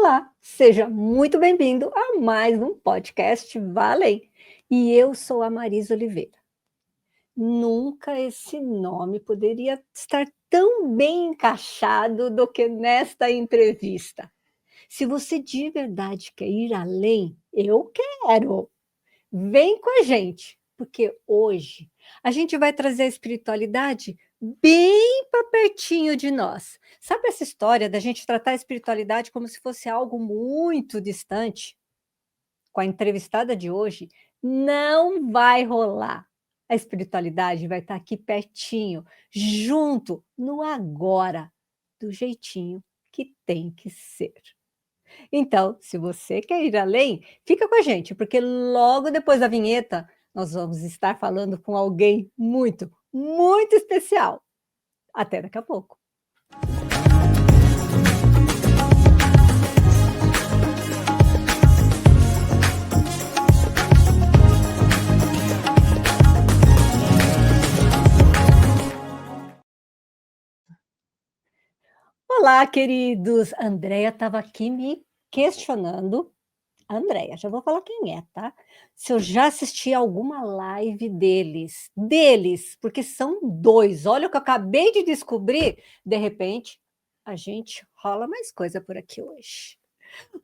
Olá, seja muito bem-vindo a mais um podcast Valem. E eu sou a Marisa Oliveira. Nunca esse nome poderia estar tão bem encaixado do que nesta entrevista. Se você de verdade quer ir além, eu quero. Vem com a gente, porque hoje a gente vai trazer a espiritualidade bem para pertinho de nós. Sabe essa história da gente tratar a espiritualidade como se fosse algo muito distante? Com a entrevistada de hoje, não vai rolar. A espiritualidade vai estar aqui pertinho, junto, no agora, do jeitinho que tem que ser. Então, se você quer ir além, fica com a gente, porque logo depois da vinheta nós vamos estar falando com alguém muito, muito especial. Até daqui a pouco. Olá, queridos. A Andréia estava aqui me questionando. Andréia, já vou falar quem é, tá? Se eu já assisti alguma live deles, porque são dois. Olha o que eu acabei de descobrir. De repente, a gente rola mais coisa por aqui hoje.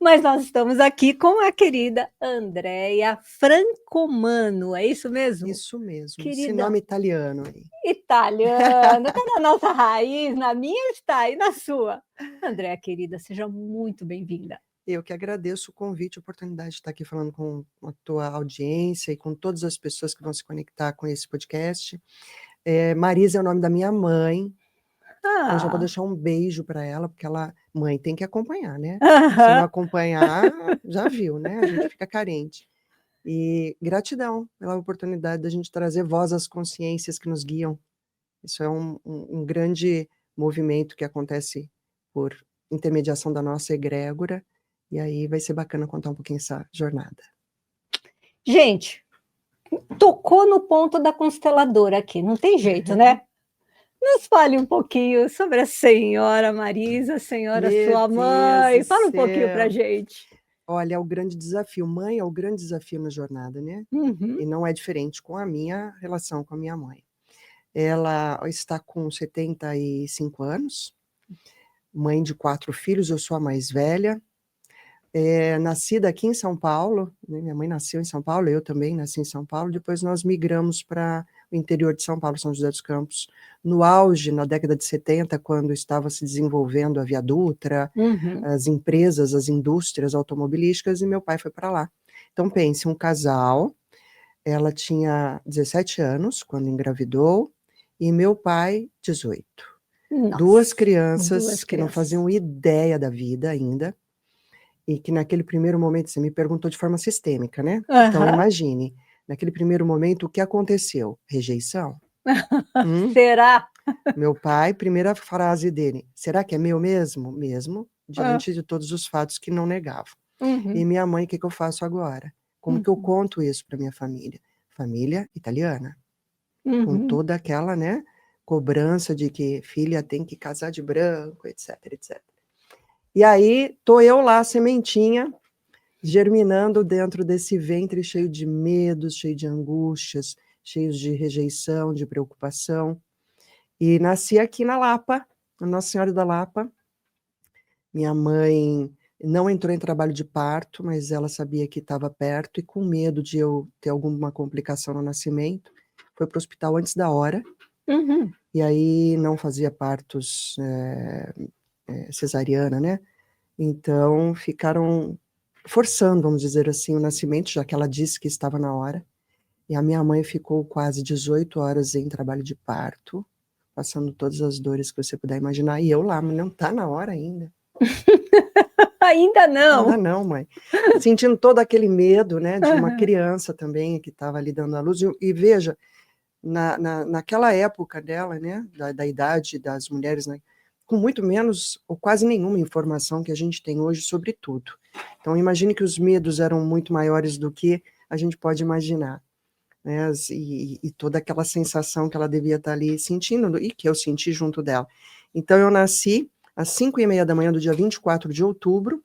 Mas nós estamos aqui com a querida Andréia Francomano, é isso mesmo? Isso mesmo, esse Querida nome italiano aí. italiana, está na nossa raiz, na minha está e na sua. Andréia, querida, seja muito bem-vinda. Eu que agradeço o convite, a oportunidade de estar aqui falando com a tua audiência e com todas as pessoas que vão se conectar com esse podcast. Marisa é o nome da minha mãe, então já vou deixar um beijo para ela, porque mãe tem que acompanhar, né? Se não acompanhar, já viu, né? A gente fica carente. E gratidão pela oportunidade da gente trazer voz às consciências que nos guiam. Isso é um grande movimento que acontece por intermediação da nossa egrégora, e aí vai ser bacana contar um pouquinho essa jornada. Gente, tocou no ponto da consteladora aqui, não tem jeito, né? Nos fale um pouquinho sobre a senhora Marisa, senhora sua mãe. Fala um pouquinho para a gente. Olha, é o grande desafio. Mãe é o grande desafio na jornada, né? Uhum. E não é diferente com a minha relação com a minha mãe. Ela está com 75 anos, mãe de 4 filhos, eu sou a mais velha. Nascida aqui em São Paulo, né? Minha mãe nasceu em São Paulo, eu também nasci em São Paulo, depois nós migramos para o interior de São Paulo, São José dos Campos, no auge, na década de 70, quando estava se desenvolvendo a Via Dutra, as empresas, as indústrias automobilísticas, e meu pai foi para lá. Então pense, um casal, ela tinha 17 anos quando engravidou, e meu pai, 18. Nossa, duas crianças que não faziam ideia da vida ainda, e que naquele primeiro momento, você me perguntou de forma sistêmica, né? Então imagine, naquele primeiro momento, o que aconteceu? Rejeição. Será? Meu pai, primeira frase dele, será que é meu mesmo? Mesmo, diante de todos os fatos que não negavam. E minha mãe, o que eu faço agora? Como que eu conto isso para minha família? Família italiana, com toda aquela, né, cobrança de que filha tem que casar de branco, etc, etc. E aí, tô eu lá, sementinha, germinando dentro desse ventre cheio de medos, cheio de angústias, cheio de rejeição, de preocupação. E nasci aqui na Lapa, na Nossa Senhora da Lapa. Minha mãe não entrou em trabalho de parto, mas ela sabia que estava perto e com medo de eu ter alguma complicação no nascimento, foi para o hospital antes da hora. E aí não fazia partos cesariana, né? Então ficaram forçando, vamos dizer assim, o nascimento, já que ela disse que estava na hora. E a minha mãe ficou quase 18 horas em trabalho de parto, passando todas as dores que você puder imaginar. E eu lá, mas não está na hora ainda. Ainda não. Ainda não, mãe. Sentindo todo aquele medo, né, de uma criança também que estava ali dando a luz. E veja, naquela época dela, né, da idade das mulheres, né, com muito menos ou quase nenhuma informação que a gente tem hoje sobre tudo. Então, imagine que os medos eram muito maiores do que a gente pode imaginar, né, e toda aquela sensação que ela devia estar ali sentindo, e que eu senti junto dela. Então, eu nasci às 5h30 da manhã do dia 24 de outubro,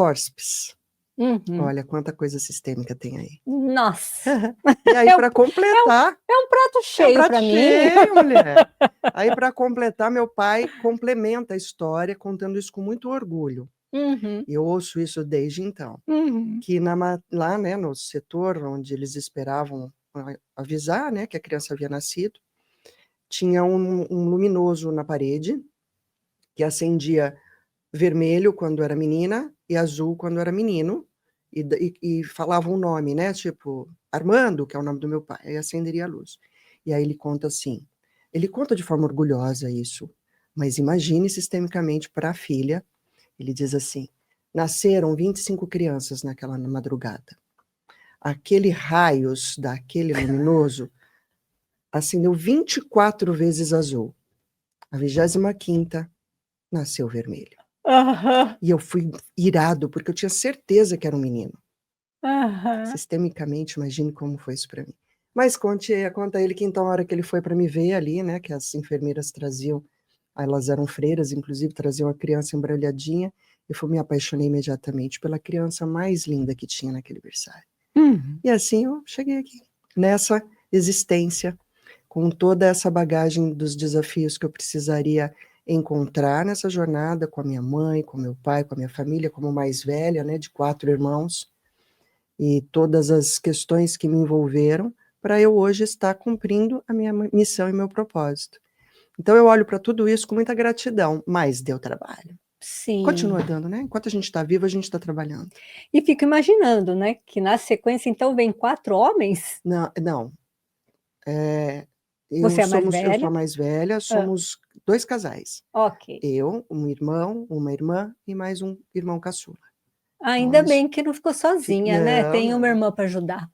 fórceps. Uhum. Olha quanta coisa sistêmica tem aí. Nossa! E aí, para completar... É um prato cheio para mim. Cheio, mulher. Aí, para completar, meu pai complementa a história contando isso com muito orgulho. Uhum. E eu ouço isso desde então. Uhum. Que lá, né, no setor onde eles esperavam avisar, né, que a criança havia nascido, tinha um luminoso na parede que acendia vermelho quando era menina e azul quando era menino, e falava um nome, né? Tipo, Armando, que é o nome do meu pai, aí acenderia a luz. E aí ele conta assim, ele conta de forma orgulhosa isso, mas imagine sistemicamente para a filha, ele diz assim, nasceram 25 crianças naquela madrugada. Aquele raios daquele luminoso acendeu 24 vezes azul. A 25ª nasceu vermelho. Uhum. E eu fui irado, porque eu tinha certeza que era um menino. Uhum. Sistemicamente, imagine como foi isso para mim. Mas conta ele que então, a hora que ele foi para me ver ali, né, que as enfermeiras traziam, elas eram freiras, inclusive, traziam a criança embrulhadinha, eu me apaixonei imediatamente pela criança mais linda que tinha naquele berçário. Uhum. E assim eu cheguei aqui, nessa existência, com toda essa bagagem dos desafios que eu precisaria encontrar nessa jornada com a minha mãe, com meu pai, com a minha família, como mais velha, né, de 4 irmãos, e todas as questões que me envolveram, para eu hoje estar cumprindo a minha missão e meu propósito. Então eu olho para tudo isso com muita gratidão, mas deu trabalho. Sim. Continua dando, né? Enquanto a gente está vivo, a gente está trabalhando. E fico imaginando, né, que na sequência, então, vem 4 homens? Não. Você é mais Eu sou velha? a mais velha, somos 2 casais. Ok. Eu, um irmão, uma irmã e mais um irmão caçula. Ainda bem que não ficou sozinha, né? Não, Tem uma não. irmã para ajudar.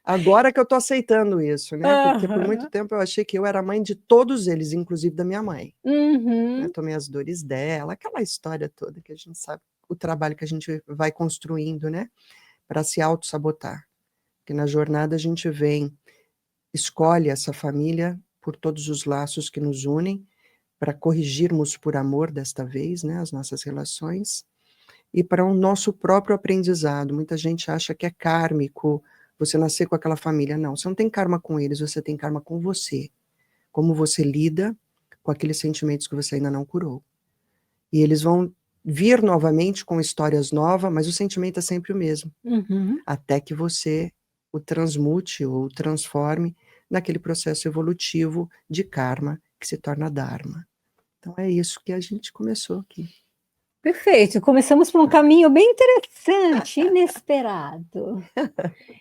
Agora que eu estou aceitando isso, né? Porque por muito Aham. tempo eu achei que eu era mãe de todos eles, inclusive da minha mãe. Uhum. Tomei as dores dela, aquela história toda que a gente sabe, o trabalho que a gente vai construindo, né? Para se auto-sabotar. Porque na jornada a gente escolhe essa família por todos os laços que nos unem, para corrigirmos por amor desta vez, né, as nossas relações, e para o nosso próprio aprendizado. Muita gente acha que é kármico você nascer com aquela família. Não, você não tem karma com eles, você tem karma com você. Como você lida com aqueles sentimentos que você ainda não curou. E eles vão vir novamente com histórias novas, mas o sentimento é sempre o mesmo. Uhum. Até que você o transmute ou transforme naquele processo evolutivo de karma que se torna dharma. Então é isso que a gente começou aqui. Perfeito, começamos por um caminho bem interessante, inesperado.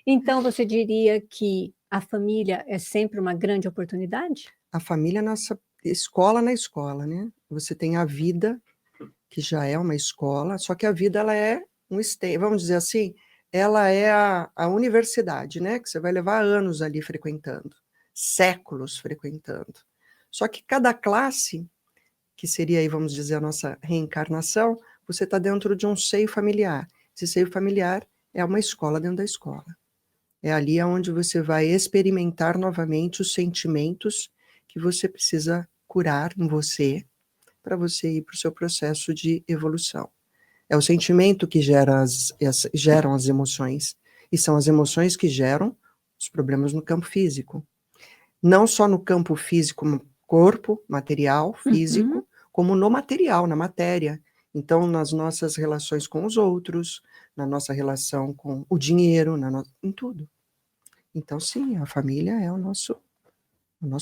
Então você diria que a família é sempre uma grande oportunidade? A família é a nossa escola na escola, né? Você tem a vida, que já é uma escola, só que a vida ela é vamos dizer assim, ela é a universidade, né? Que você vai levar anos ali frequentando, séculos frequentando. Só que cada classe, que seria aí, vamos dizer, a nossa reencarnação, você está dentro de um seio familiar. Esse seio familiar é uma escola dentro da escola. É ali onde você vai experimentar novamente os sentimentos que você precisa curar em você, para você ir para o seu processo de evolução. É o sentimento que geram as emoções, e são as emoções que geram os problemas no campo físico. Não só no campo físico, corpo, material, físico, como no material, na matéria. Então, nas nossas relações com os outros, na nossa relação com o dinheiro, em tudo. Então, sim, a família é o nosso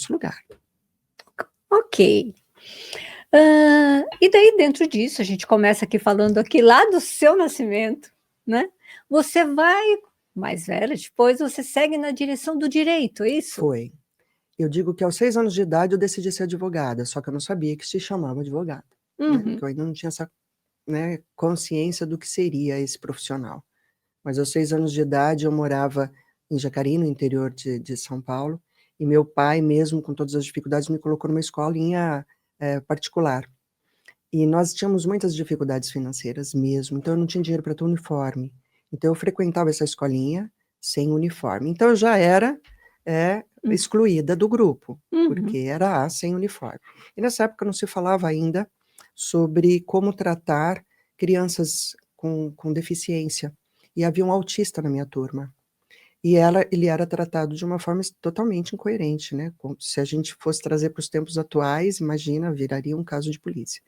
lugar. Ok. E daí, dentro disso, a gente começa aqui falando aqui lá do seu nascimento, né? Você vai mais velha, depois você segue na direção do direito, é isso? Foi. Eu digo que aos 6 anos de idade eu decidi ser advogada, só que eu não sabia que se chamava advogada, né? Porque eu ainda não tinha essa, né, consciência do que seria esse profissional. Mas aos 6 anos de idade eu morava em Jacareí, no interior de São Paulo, e meu pai, mesmo com todas as dificuldades, me colocou numa escolinha particular. E nós tínhamos muitas dificuldades financeiras mesmo, então eu não tinha dinheiro para ter uniforme. Então eu frequentava essa escolinha sem uniforme. Então eu já era excluída do grupo, porque era sem uniforme. E nessa época não se falava ainda sobre como tratar crianças com deficiência, e havia um autista na minha turma. E ele era tratado de uma forma totalmente incoerente, né? Se a gente fosse trazer para os tempos atuais, imagina, viraria um caso de polícia.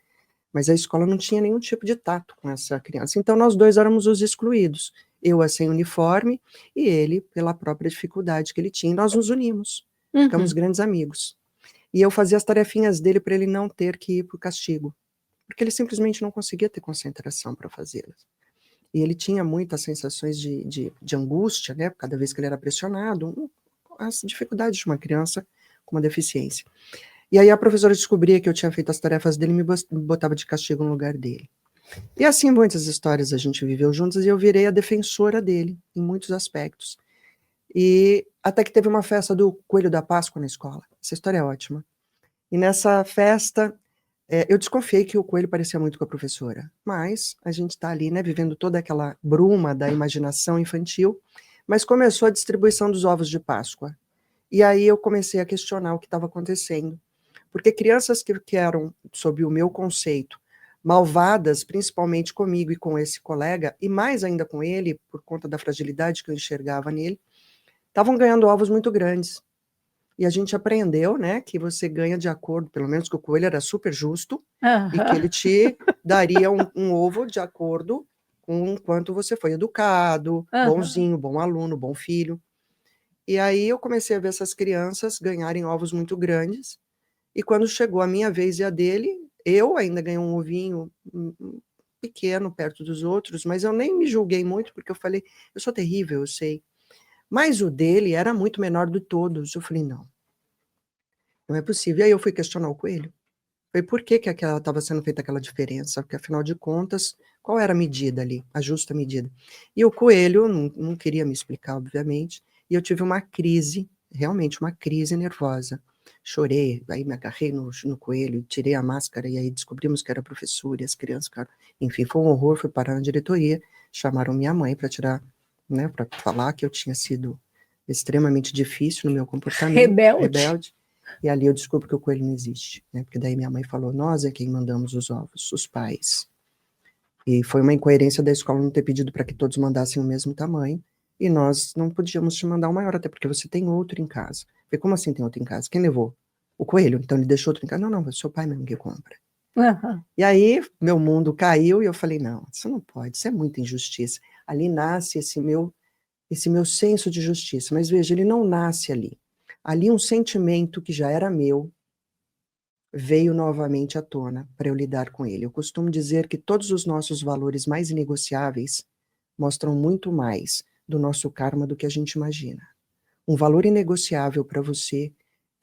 Mas a escola não tinha nenhum tipo de tato com essa criança. Então, nós dois éramos os excluídos. Eu sem uniforme e ele pela própria dificuldade que ele tinha. E nós nos unimos, ficamos grandes amigos. E eu fazia as tarefinhas dele para ele não ter que ir para o castigo, porque ele simplesmente não conseguia ter concentração para fazê-las. E ele tinha muitas sensações de angústia, né, cada vez que ele era pressionado, as dificuldades de uma criança com uma deficiência. E aí a professora descobria que eu tinha feito as tarefas dele e me botava de castigo no lugar dele. E assim muitas histórias a gente viveu juntas e eu virei a defensora dele, em muitos aspectos. E até que teve uma festa do Coelho da Páscoa na escola. Essa história é ótima. E nessa festa, eu desconfiei que o coelho parecia muito com a professora, mas a gente está ali, né, vivendo toda aquela bruma da imaginação infantil, mas começou a distribuição dos ovos de Páscoa. E aí eu comecei a questionar o que estava acontecendo, porque crianças que eram, sob o meu conceito, malvadas, principalmente comigo e com esse colega, e mais ainda com ele, por conta da fragilidade que eu enxergava nele, estavam ganhando ovos muito grandes. E a gente aprendeu, né, que você ganha de acordo, pelo menos que o coelho era super justo, e que ele te daria um ovo de acordo com quanto você foi educado, bonzinho, bom aluno, bom filho. E aí eu comecei a ver essas crianças ganharem ovos muito grandes, e quando chegou a minha vez e a dele, eu ainda ganhei um ovinho pequeno perto dos outros, mas eu nem me julguei muito, porque eu falei, eu sou terrível, eu sei. Mas o dele era muito menor de todos. Eu falei, não é possível. E aí eu fui questionar o coelho. Foi por que estava sendo feita aquela diferença? Porque, afinal de contas, qual era a medida ali, a justa medida? E o coelho não queria me explicar, obviamente, e eu tive uma crise, realmente uma crise nervosa. Chorei, aí me agarrei no coelho, tirei a máscara, e aí descobrimos que era professor, e as crianças, cara, enfim, foi um horror, fui parar na diretoria, chamaram minha mãe para tirar, né, para falar que eu tinha sido extremamente difícil no meu comportamento, rebelde. E ali eu descubro que o coelho não existe, né? Porque daí minha mãe falou, nós é quem mandamos os ovos, os pais. E foi uma incoerência da escola não ter pedido para que todos mandassem o mesmo tamanho, e nós não podíamos te mandar o maior, até porque você tem outro em casa. Eu falei, como assim tem outro em casa? Quem levou? O coelho, então ele deixou outro em casa? Não, é o seu pai mesmo que compra. E aí meu mundo caiu e eu falei, não, isso não pode, isso é muita injustiça. Ali nasce esse meu senso de justiça, mas veja, ele não nasce ali. Ali um sentimento que já era meu veio novamente à tona para eu lidar com ele. Eu costumo dizer que todos os nossos valores mais inegociáveis mostram muito mais do nosso karma do que a gente imagina. Um valor inegociável para você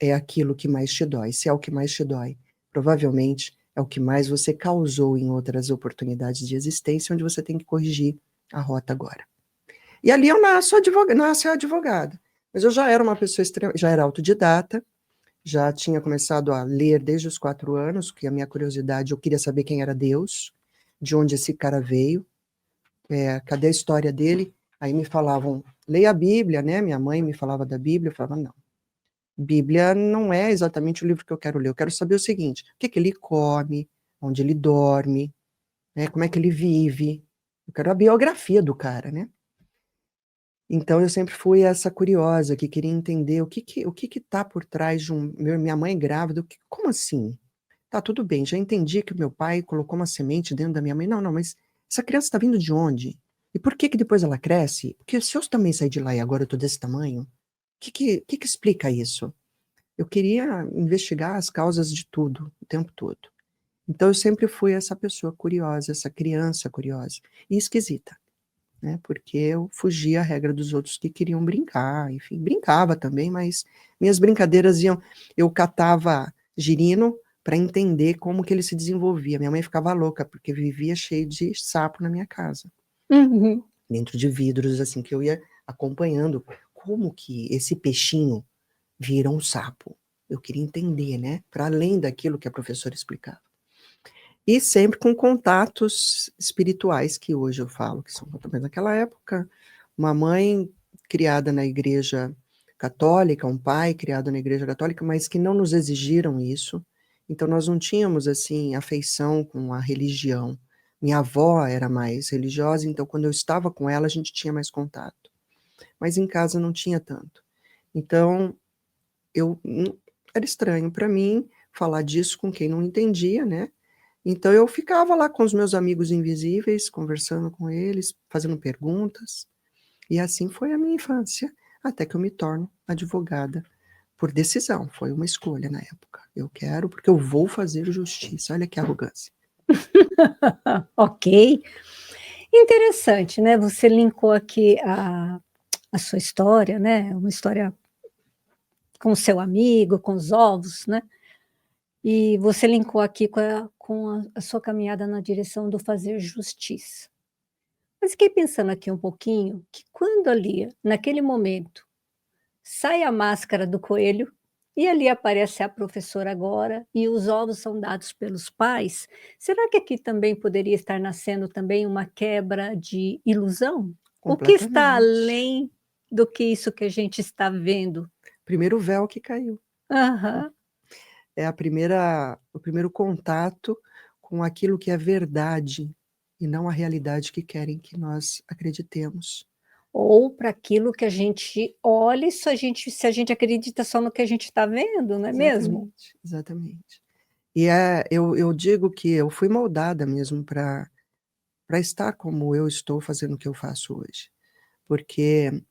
é aquilo que mais te dói. Se é o que mais te dói, provavelmente é o que mais você causou em outras oportunidades de existência, onde você tem que corrigir a rota agora. E ali eu nasci advogada. Mas eu já era uma pessoa já era autodidata, já tinha começado a ler desde os 4 anos, que a minha curiosidade, eu queria saber quem era Deus, de onde esse cara veio, cadê a história dele? Aí me falavam, leia a Bíblia, né? Minha mãe me falava da Bíblia, eu falava, não. Bíblia não é exatamente o livro que eu quero ler, eu quero saber o seguinte, o que ele come, onde ele dorme, né? Como é que ele vive, eu quero a biografia do cara, né? Então eu sempre fui essa curiosa que queria entender o que tá por trás de minha mãe grávida, como assim? Tá, tudo bem, já entendi que o meu pai colocou uma semente dentro da minha mãe. Não, mas essa criança está vindo de onde? E por que depois ela cresce? Porque se eu também sair de lá e agora eu tô desse tamanho, o que explica isso? Eu queria investigar as causas de tudo, o tempo todo. Então eu sempre fui essa pessoa curiosa, essa criança curiosa e esquisita. Né, porque eu fugia à regra dos outros que queriam brincar, enfim, brincava também, mas minhas brincadeiras eu catava girino para entender como que ele se desenvolvia. Minha mãe ficava louca, porque vivia cheio de sapo na minha casa. Dentro de vidros, assim, que eu ia acompanhando como que esse peixinho vira um sapo. Eu queria entender, né, para além daquilo que a professora explicava. E sempre com contatos espirituais, que hoje eu falo, que são também naquela época, uma mãe criada na igreja católica, um pai criado na igreja católica, mas que não nos exigiram isso, então nós não tínhamos, assim, afeição com a religião, Minha avó era mais religiosa, então quando eu estava com ela, a gente tinha mais contato. Mas em casa não tinha tanto. Então, era estranho para mim falar disso com quem não entendia, né? Então eu ficava lá com os meus amigos invisíveis, conversando com eles, fazendo perguntas. E assim foi a minha infância, até que eu me torno advogada por decisão. Foi uma escolha na época. Eu quero porque eu vou fazer justiça. Olha que arrogância. Ok. Interessante, né? Você linkou aqui a sua história, né? Uma história com o seu amigo, com os ovos, né? E você linkou aqui com a sua caminhada na direção do fazer justiça. Mas fiquei pensando aqui um pouquinho que quando ali, naquele momento, sai a máscara do coelho e ali aparece a professora agora e os ovos são dados pelos pais, será que aqui também poderia estar nascendo também uma quebra de ilusão? O que está Completamente. além do que isso que a gente está vendo? Primeiro véu que caiu. Aham. É o primeiro contato com aquilo que é verdade e não a realidade que querem que nós acreditemos. Ou para aquilo que a gente olha, se a gente acredita só no que a gente está vendo, não é mesmo? Exatamente, exatamente. E eu digo que eu fui moldada mesmo para estar como eu estou fazendo o que eu faço hoje. Porque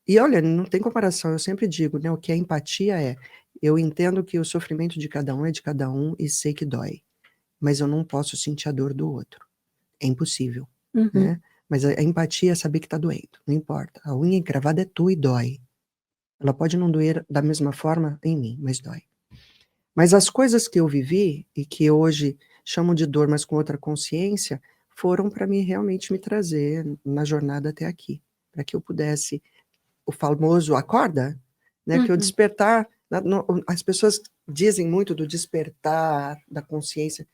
e olha, não tem comparação, eu sempre digo, né, o que é empatia eu entendo que o sofrimento de cada um é de cada um e sei que dói, mas eu não posso sentir a dor do outro. É impossível, Uhum. né? Mas a empatia é saber que tá doendo, não importa. A unha encravada é tua e dói. Ela pode não doer da mesma forma em mim, mas dói. Mas as coisas que eu vivi e que hoje chamo de dor, mas com outra consciência, foram para mim realmente me trazer na jornada até aqui, para que eu pudesse o famoso acorda, né, que o Uhum. despertar, as pessoas dizem muito do despertar da consciência.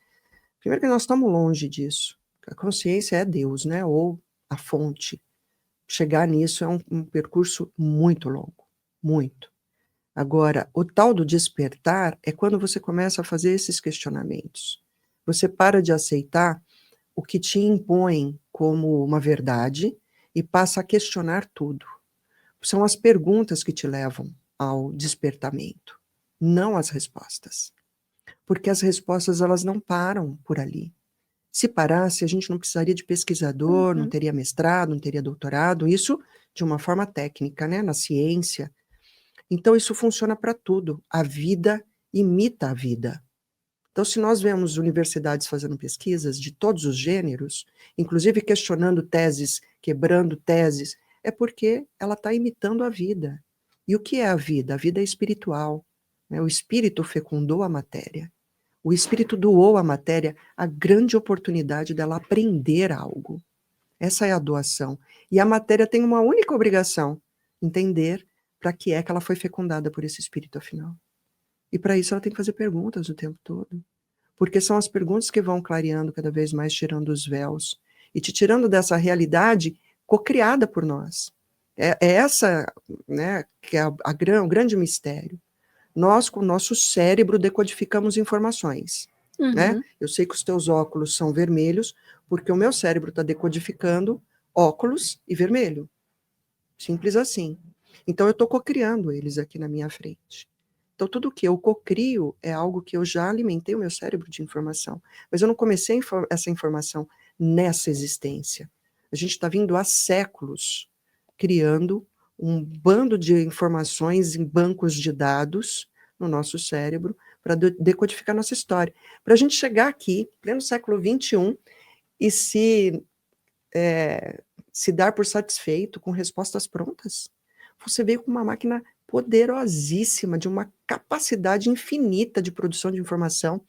Primeiro que nós estamos longe disso. A consciência é Deus, né, ou a fonte. Chegar nisso é um percurso muito longo, muito. Agora, o tal do despertar é quando você começa a fazer esses questionamentos. Você para de aceitar o que te impõem como uma verdade e passa a questionar tudo. São as perguntas que te levam ao despertamento, não as respostas. Porque as respostas elas não param por ali. Se parasse, a gente não precisaria de pesquisador, não Uhum. teria mestrado, não teria doutorado, isso de uma forma técnica, né, na ciência. Então isso funciona para tudo. A vida imita a vida. Então, se nós vemos universidades fazendo pesquisas de todos os gêneros, inclusive questionando teses, quebrando teses, é porque ela está imitando a vida. E o que é a vida? A vida é espiritual, né? O espírito fecundou a matéria. O espírito doou à matéria a grande oportunidade dela aprender algo. Essa é a doação. E a matéria tem uma única obrigação: entender para que é que ela foi fecundada por esse espírito, afinal. E para isso ela tem que fazer perguntas o tempo todo. Porque são as perguntas que vão clareando cada vez mais, tirando os véus e te tirando dessa realidade cocriada por nós. É essa, né, que é o grande mistério. Nós, com o nosso cérebro, decodificamos informações. Né? Uhum. Eu sei que os teus óculos são vermelhos, porque o meu cérebro está decodificando óculos e vermelho. Simples assim. Então, eu estou cocriando eles aqui na minha frente. Então, tudo que eu cocrio é algo que eu já alimentei o meu cérebro de informação. Mas eu não comecei essa informação nessa existência. A gente está vindo há séculos criando um bando de informações em bancos de dados no nosso cérebro para decodificar nossa história. Para a gente chegar aqui, pleno século XXI, e se dar por satisfeito com respostas prontas. Você veio com uma máquina poderosíssima, de uma capacidade infinita de produção de informação,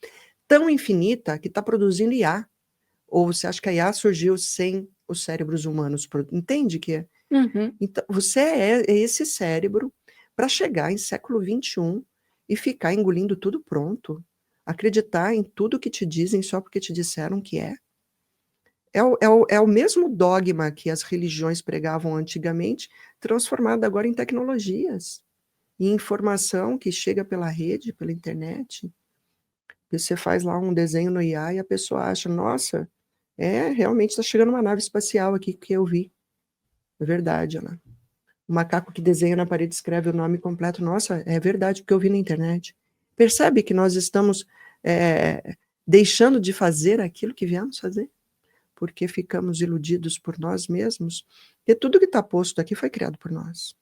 tão infinita que está produzindo IA. Ou você acha que a IA surgiu sem os cérebros humanos? Entende que é? Uhum. Então, você é esse cérebro para chegar em século XXI e ficar engolindo tudo pronto, acreditar em tudo que te dizem só porque te disseram que é. É o mesmo dogma que as religiões pregavam antigamente, transformado agora em tecnologias, em informação que chega pela rede, pela internet. Você faz lá um desenho no IA e a pessoa acha, nossa, Realmente está chegando uma nave espacial aqui que eu vi. É verdade, Ana. O macaco que desenha na parede escreve o nome completo. Nossa, é verdade, porque eu vi na internet. Percebe que nós estamos deixando de fazer aquilo que viemos fazer? Porque ficamos iludidos por nós mesmos. E tudo que está posto aqui foi criado por nós.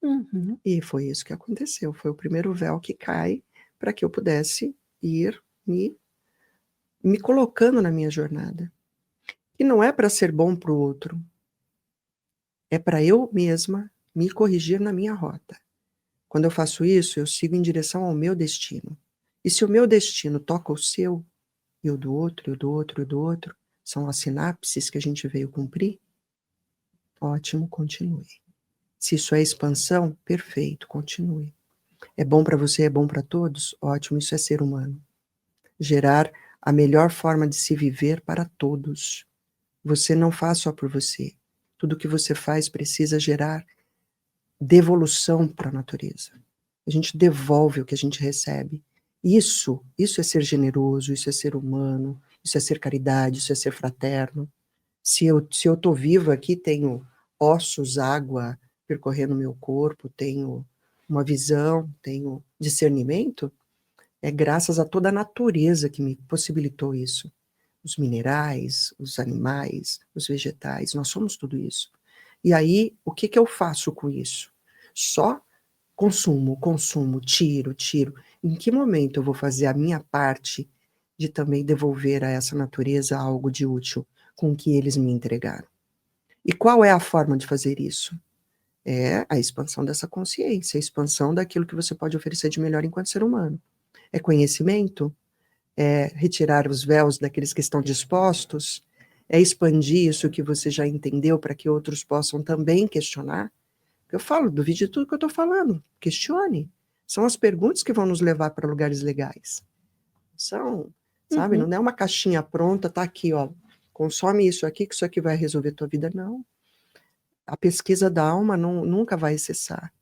Uhum. E foi isso que aconteceu. Foi o primeiro véu que cai para que eu pudesse ir me colocando na minha jornada. E não é para ser bom para o outro. É para eu mesma me corrigir na minha rota. Quando eu faço isso, eu sigo em direção ao meu destino. E se o meu destino toca o seu, e o do outro, e o do outro, e o do outro, são as sinapses que a gente veio cumprir, ótimo, continue. Se isso é expansão, perfeito, continue. É bom para você, é bom para todos? Ótimo, isso é ser humano. Gerar a melhor forma de se viver para todos. Você não faz só por você. Tudo que você faz precisa gerar devolução para a natureza. A gente devolve o que a gente recebe. Isso é ser generoso, isso é ser humano, isso é ser caridade, isso é ser fraterno. Se eu estou viva aqui, tenho ossos, água percorrendo meu corpo, tenho uma visão, tenho discernimento, é graças a toda a natureza que me possibilitou isso. Os minerais, os animais, os vegetais, nós somos tudo isso. E aí, o que eu faço com isso? Só consumo, tiro. Em que momento eu vou fazer a minha parte de também devolver a essa natureza algo de útil com o que eles me entregaram? E qual é a forma de fazer isso? É a expansão dessa consciência, a expansão daquilo que você pode oferecer de melhor enquanto ser humano. É conhecimento, é retirar os véus daqueles que estão dispostos, é expandir isso que você já entendeu para que outros possam também questionar. Eu falo, duvide de tudo que eu estou falando, questione. São as perguntas que vão nos levar para lugares legais. São, sabe, não é uma caixinha pronta, tá aqui, ó, consome isso aqui, que isso aqui vai resolver tua vida, não. A pesquisa da alma nunca vai cessar.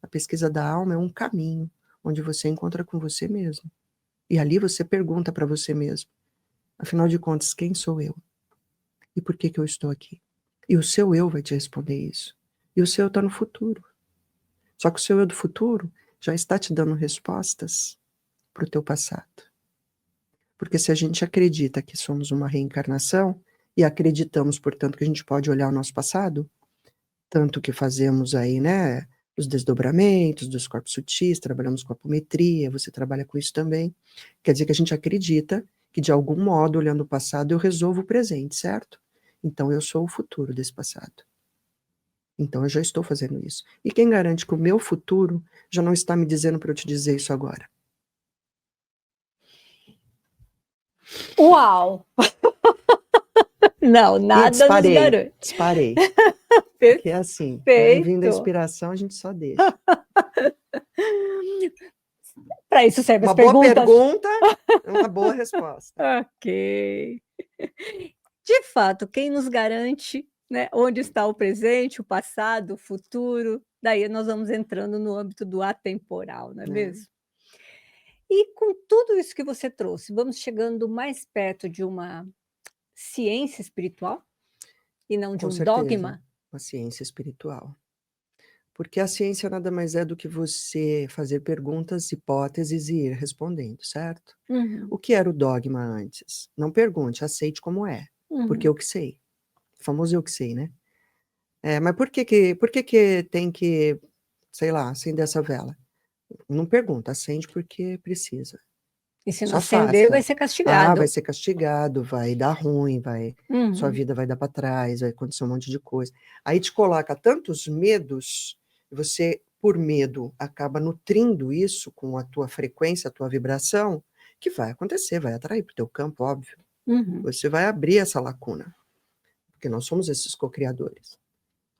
A pesquisa da alma é um caminho onde você encontra com você mesmo. E ali você pergunta para você mesmo, afinal de contas, quem sou eu? E por que eu estou aqui? E o seu eu vai te responder isso. E o seu está no futuro. Só que o seu eu do futuro já está te dando respostas para o teu passado. Porque se a gente acredita que somos uma reencarnação, e acreditamos, portanto, que a gente pode olhar o nosso passado, tanto que fazemos aí, né, os desdobramentos dos corpos sutis, trabalhamos com apometria, você trabalha com isso também, quer dizer que a gente acredita que, de algum modo, olhando o passado, eu resolvo o presente, certo? Então, eu sou o futuro desse passado. Então, eu já estou fazendo isso. E quem garante que o meu futuro já não está me dizendo para eu te dizer isso agora? Uau! Não, nada nos garante. Disparei. Porque é assim, vai vindo a inspiração, a gente só deixa. Para isso serve uma as perguntas. Boa pergunta, uma boa resposta. Ok. De fato, quem nos garante, né, onde está o presente, o passado, o futuro? Daí nós vamos entrando no âmbito do atemporal, não é mesmo? E com tudo isso que você trouxe, vamos chegando mais perto de uma ciência espiritual e não de Com um certeza, dogma? uma ciência espiritual. Porque a ciência nada mais é do que você fazer perguntas, hipóteses e ir respondendo, certo? O que era o dogma antes? Não pergunte, aceite como é. Porque eu que sei. O famoso eu que sei, né? Mas por que tem que, sei lá, acender essa vela? Não pergunta, acende porque precisa. E se não Só acender, vai faça. ser castigado. Vai ser castigado, vai dar ruim, sua vida vai dar para trás, vai acontecer um monte de coisa. Aí te coloca tantos medos, você, por medo, acaba nutrindo isso com a tua frequência, a tua vibração, que vai acontecer, vai atrair para o teu campo, óbvio. Você vai abrir essa lacuna, porque nós somos esses co-criadores.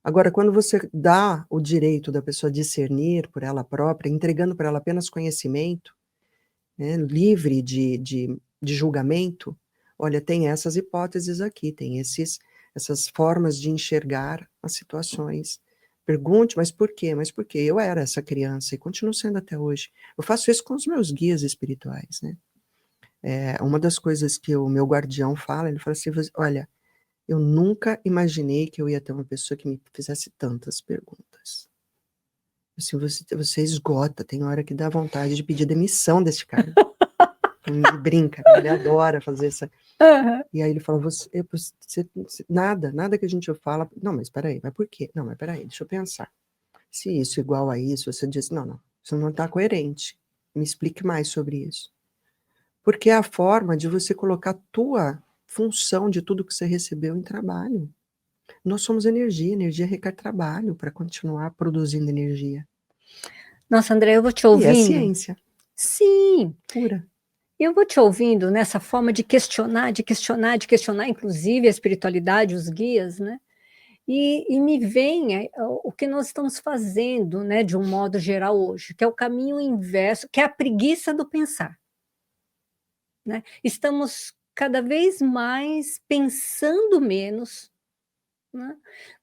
Agora, quando você dá o direito da pessoa discernir por ela própria, entregando para ela apenas conhecimento, né, livre de julgamento, olha, tem essas hipóteses aqui, tem essas formas de enxergar as situações. Pergunte, mas por quê? Mas por quê? Eu era essa criança e continuo sendo até hoje. Eu faço isso com os meus guias espirituais, né? Uma das coisas que o meu guardião fala, ele fala assim, olha, eu nunca imaginei que eu ia ter uma pessoa que me fizesse tantas perguntas. Assim, você esgota, tem hora que dá vontade de pedir demissão desse cara. Ele brinca, né? Ele adora fazer essa... E aí ele fala, nada que a gente fala... Não, mas peraí, mas por quê? Não, mas peraí, deixa eu pensar. Se isso é igual a isso, você diz, não, isso não está coerente. Me explique mais sobre isso. Porque é a forma de você colocar a tua função de tudo que você recebeu em trabalho. Nós somos energia requer trabalho para continuar produzindo energia. Nossa, André, eu vou te E ouvindo. é ciência. Sim. Pura. Eu vou te ouvindo nessa forma de questionar, inclusive a espiritualidade, os guias, né? E me vem o que nós estamos fazendo, né, de um modo geral hoje, que é o caminho inverso, que é a preguiça do pensar. Né? Estamos cada vez mais pensando menos. Né?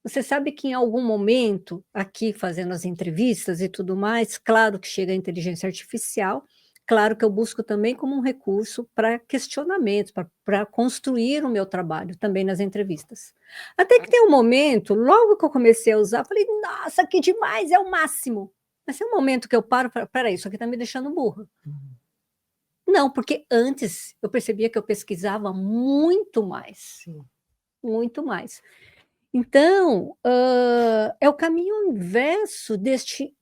Você sabe que em algum momento, aqui fazendo as entrevistas e tudo mais, claro que chega a inteligência artificial, claro que eu busco também como um recurso para questionamentos, para construir o meu trabalho também nas entrevistas. Até que tem um momento, logo que eu comecei a usar, falei, nossa, que demais, é o máximo. Mas tem um momento que eu paro e falo, peraí, isso aqui está me deixando burra. Não, porque antes eu percebia que eu pesquisava muito mais. Sim. Muito mais. Então, é o caminho inverso deste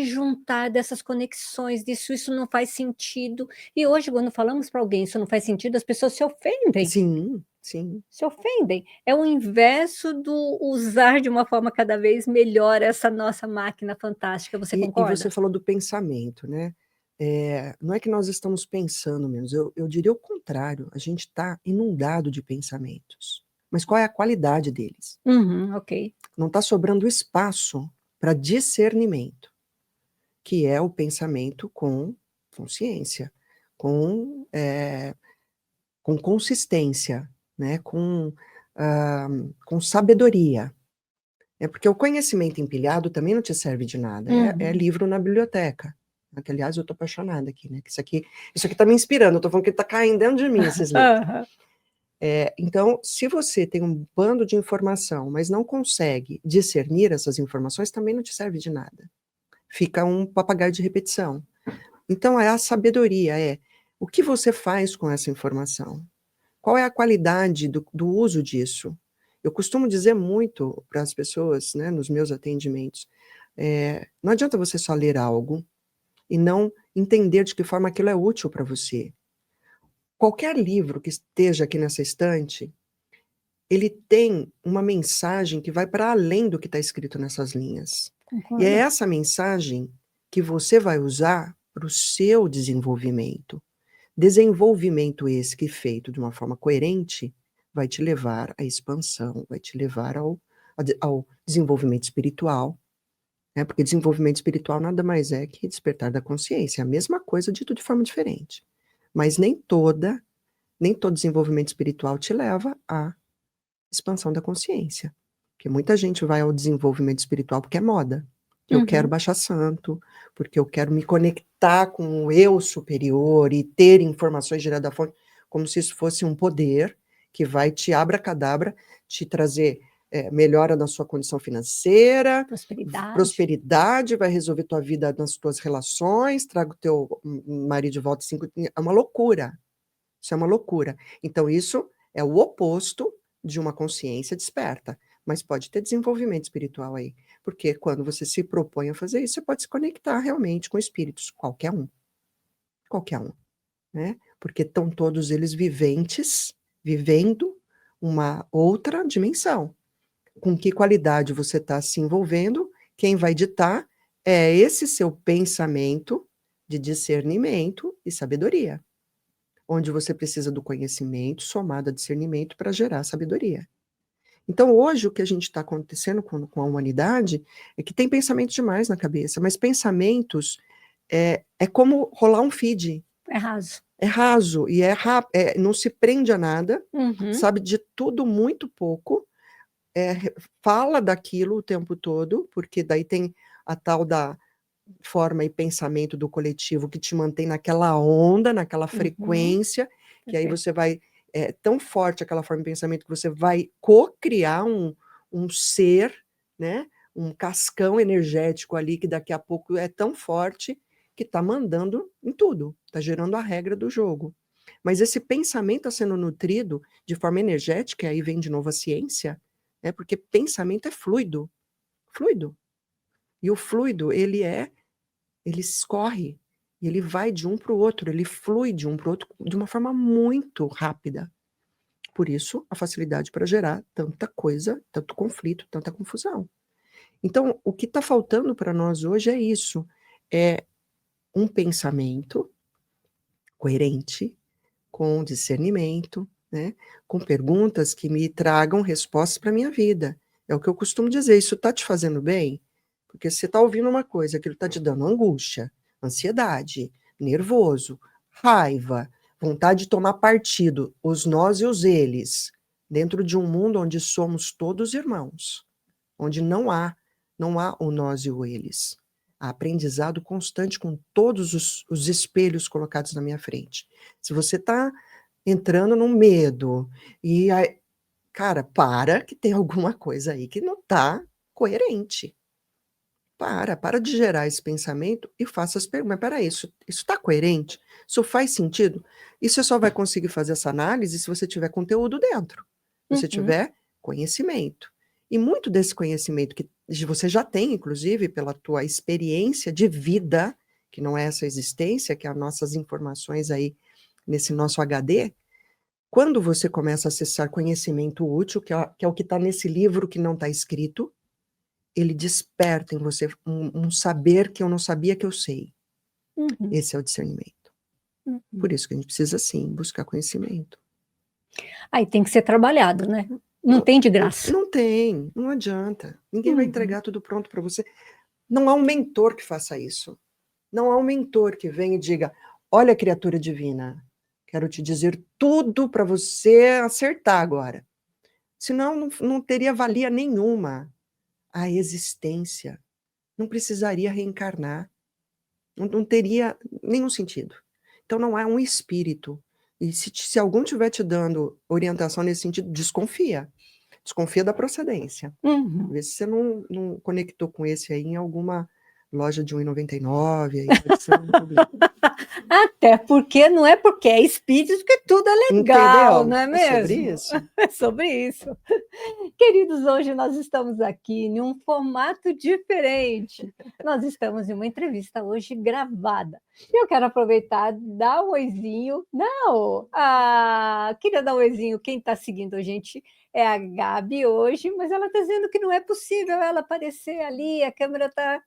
juntar, dessas conexões, isso não faz sentido. E hoje, quando falamos para alguém isso não faz sentido, as pessoas se ofendem. Sim, sim. Se ofendem. É o inverso do usar de uma forma cada vez melhor essa nossa máquina fantástica. Você concorda? E você falou do pensamento, né? Não é que nós estamos pensando menos, eu diria o contrário, a gente está inundado de pensamentos. Mas qual é a qualidade deles? Ok. Não está sobrando espaço para discernimento, que é o pensamento com consciência, com consistência, né? Com sabedoria. Porque o conhecimento empilhado também não te serve de nada. É livro na biblioteca. Que, aliás, eu estou apaixonada aqui, né? Isso aqui está me inspirando. Eu estou falando que está caindo dentro de mim esses livros. Então, se você tem um bando de informação, mas não consegue discernir essas informações, também não te serve de nada. Fica um papagaio de repetição. Então, a sabedoria o que você faz com essa informação? Qual é a qualidade do uso disso? Eu costumo dizer muito para as pessoas, né, nos meus atendimentos, não adianta você só ler algo e não entender de que forma aquilo é útil para você. Qualquer livro que esteja aqui nessa estante, ele tem uma mensagem que vai para além do que está escrito nessas linhas. Concordo. E é essa mensagem que você vai usar para o seu desenvolvimento. Desenvolvimento esse que feito de uma forma coerente vai te levar à expansão, vai te levar ao desenvolvimento espiritual, né? Porque desenvolvimento espiritual nada mais é que despertar da consciência, é a mesma coisa dito de forma diferente. Mas nem todo desenvolvimento espiritual te leva à expansão da consciência. Porque muita gente vai ao desenvolvimento espiritual porque é moda. Eu quero baixar santo, porque eu quero me conectar com o eu superior e ter informações direto da fonte, como se isso fosse um poder que vai te abracadabra, te trazer melhora na sua condição financeira, prosperidade, vai resolver tua vida nas tuas relações, traga o teu marido de volta 5... É uma loucura. Isso é uma loucura. Então, isso é o oposto de uma consciência desperta. Mas pode ter desenvolvimento espiritual aí. Porque quando você se propõe a fazer isso, você pode se conectar realmente com espíritos, qualquer um. Qualquer um. Né? Porque estão todos eles viventes, vivendo uma outra dimensão. Com que qualidade você está se envolvendo, quem vai ditar é esse seu pensamento de discernimento e sabedoria. Onde você precisa do conhecimento somado a discernimento para gerar sabedoria. Então, hoje, o que a gente está acontecendo com a humanidade é que tem pensamentos demais na cabeça, mas pensamentos é como rolar um feed. É raso. É raso, e não se prende a nada, sabe de tudo muito pouco, fala daquilo o tempo todo, porque daí tem a tal da forma e pensamento do coletivo que te mantém naquela onda, naquela frequência, que aí você vai, é tão forte aquela forma de pensamento que você vai co-criar um ser, né, um cascão energético ali que daqui a pouco é tão forte que está mandando em tudo, está gerando a regra do jogo. Mas esse pensamento está sendo nutrido de forma energética, e aí vem de novo a ciência, né, porque pensamento é fluido, fluido. E o fluido, ele escorre, ele vai de um para o outro, ele flui de um para o outro de uma forma muito rápida. Por isso, a facilidade para gerar tanta coisa, tanto conflito, tanta confusão. Então, o que está faltando para nós hoje é isso, é um pensamento coerente, com discernimento, né, com perguntas que me tragam respostas para a minha vida. É o que eu costumo dizer, isso está te fazendo bem? Porque você está ouvindo uma coisa, aquilo está te dando angústia, ansiedade, nervoso, raiva, vontade de tomar partido, os nós e os eles, dentro de um mundo onde somos todos irmãos, onde não há o nós e o eles. Há aprendizado constante com todos os espelhos colocados na minha frente. Se você está entrando no medo, e aí, cara, para que tem alguma coisa aí que não está coerente. Para de gerar esse pensamento e faça as perguntas. Mas peraí, isso está coerente? Isso faz sentido? E você só vai conseguir fazer essa análise se você tiver conteúdo dentro, se você tiver conhecimento. E muito desse conhecimento que você já tem, inclusive, pela tua experiência de vida, que não é essa existência, que é as nossas informações aí nesse nosso HD, quando você começa a acessar conhecimento útil, que é o que está nesse livro que não está escrito, ele desperta em você um saber que eu não sabia que eu sei. Esse é o discernimento. Por isso que a gente precisa, sim, buscar conhecimento. Aí tem que ser trabalhado, né? Não tem de graça. Não tem, não adianta. Ninguém vai entregar tudo pronto para você. Não há um mentor que faça isso. Não há um mentor que venha e diga, olha, criatura divina, quero te dizer tudo para você acertar agora. Senão não teria valia nenhuma. A existência não precisaria reencarnar. Não teria nenhum sentido. Então não há um espírito. E se algum estiver te dando orientação nesse sentido, desconfia. Desconfia da procedência. Vê se você não conectou com esse aí em alguma loja de R$1,99, aí pode ser um problema. Até porque não é porque é espírito que tudo é legal, não é mesmo? É sobre isso. É sobre isso. Queridos, hoje nós estamos aqui em um formato diferente. Nós estamos em uma entrevista hoje gravada. E eu quero aproveitar, dar um oizinho. Não! Queria dar um oizinho. Quem está seguindo a gente é a Gabi hoje, mas ela está dizendo que não é possível ela aparecer ali, a câmera está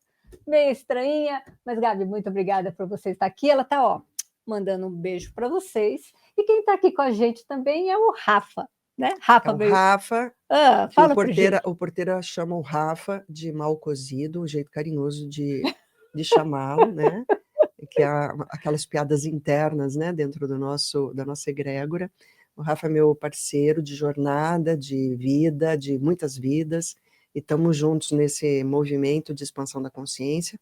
meio estranha, mas Gabi, muito obrigada por você estar aqui. Ela está, mandando um beijo para vocês. E quem está aqui com a gente também é o Rafa, né? Rafa, o Rafa, fala o porteira chama o Rafa de mal cozido, um jeito carinhoso de chamá-lo, né? Que é aquelas piadas internas, né? Dentro da nossa egrégora. O Rafa é meu parceiro de jornada, de vida, de muitas vidas, e estamos juntos nesse movimento de expansão da consciência.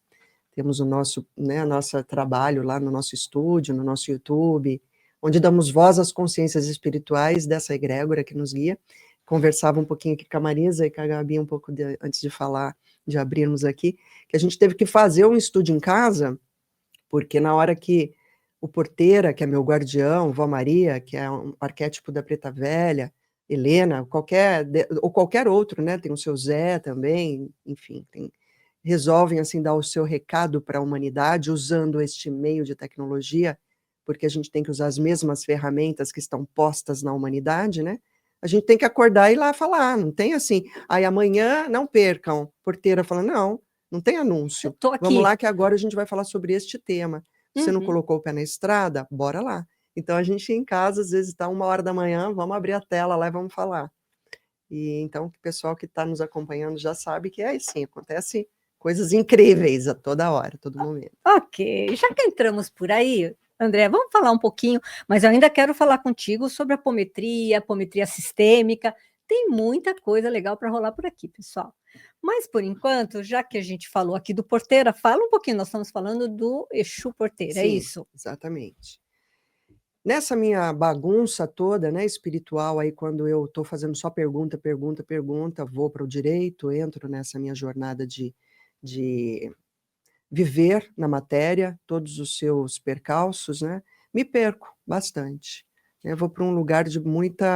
Temos o nosso trabalho lá no nosso estúdio, no nosso YouTube, onde damos voz às consciências espirituais dessa egrégora que nos guia. Conversava um pouquinho aqui com a Marisa e com a Gabi um pouco antes de falar, de abrirmos aqui, que a gente teve que fazer um estúdio em casa, porque na hora que o porteira, que é meu guardião, Vó Maria, que é um arquétipo da Preta Velha, Helena, ou qualquer outro, né? Tem o seu Zé também, enfim, resolvem assim dar o seu recado para a humanidade usando este meio de tecnologia, porque a gente tem que usar as mesmas ferramentas que estão postas na humanidade, né? A gente tem que acordar e ir lá falar, não tem assim, aí amanhã não percam, porteira falando, não tem anúncio. Tô aqui. Vamos lá que agora a gente vai falar sobre este tema. Você não colocou o pé na estrada? Bora lá. Então a gente em casa, às vezes está 1h da manhã, vamos abrir a tela lá e vamos falar. E então o pessoal que está nos acompanhando já sabe que é assim, acontece coisas incríveis a toda hora, a todo momento. Ok, já que entramos por aí, André, vamos falar um pouquinho, mas eu ainda quero falar contigo sobre a apometria sistêmica. Tem muita coisa legal para rolar por aqui, pessoal. Mas, por enquanto, já que a gente falou aqui do porteira, fala um pouquinho, nós estamos falando do Exu Porteira, Sim, é isso? Exatamente. Nessa minha bagunça toda, né, espiritual, aí quando eu estou fazendo só pergunta, pergunta, pergunta, vou para o direito, entro nessa minha jornada de viver na matéria, todos os seus percalços, né, me perco bastante. Eu vou para um lugar de muito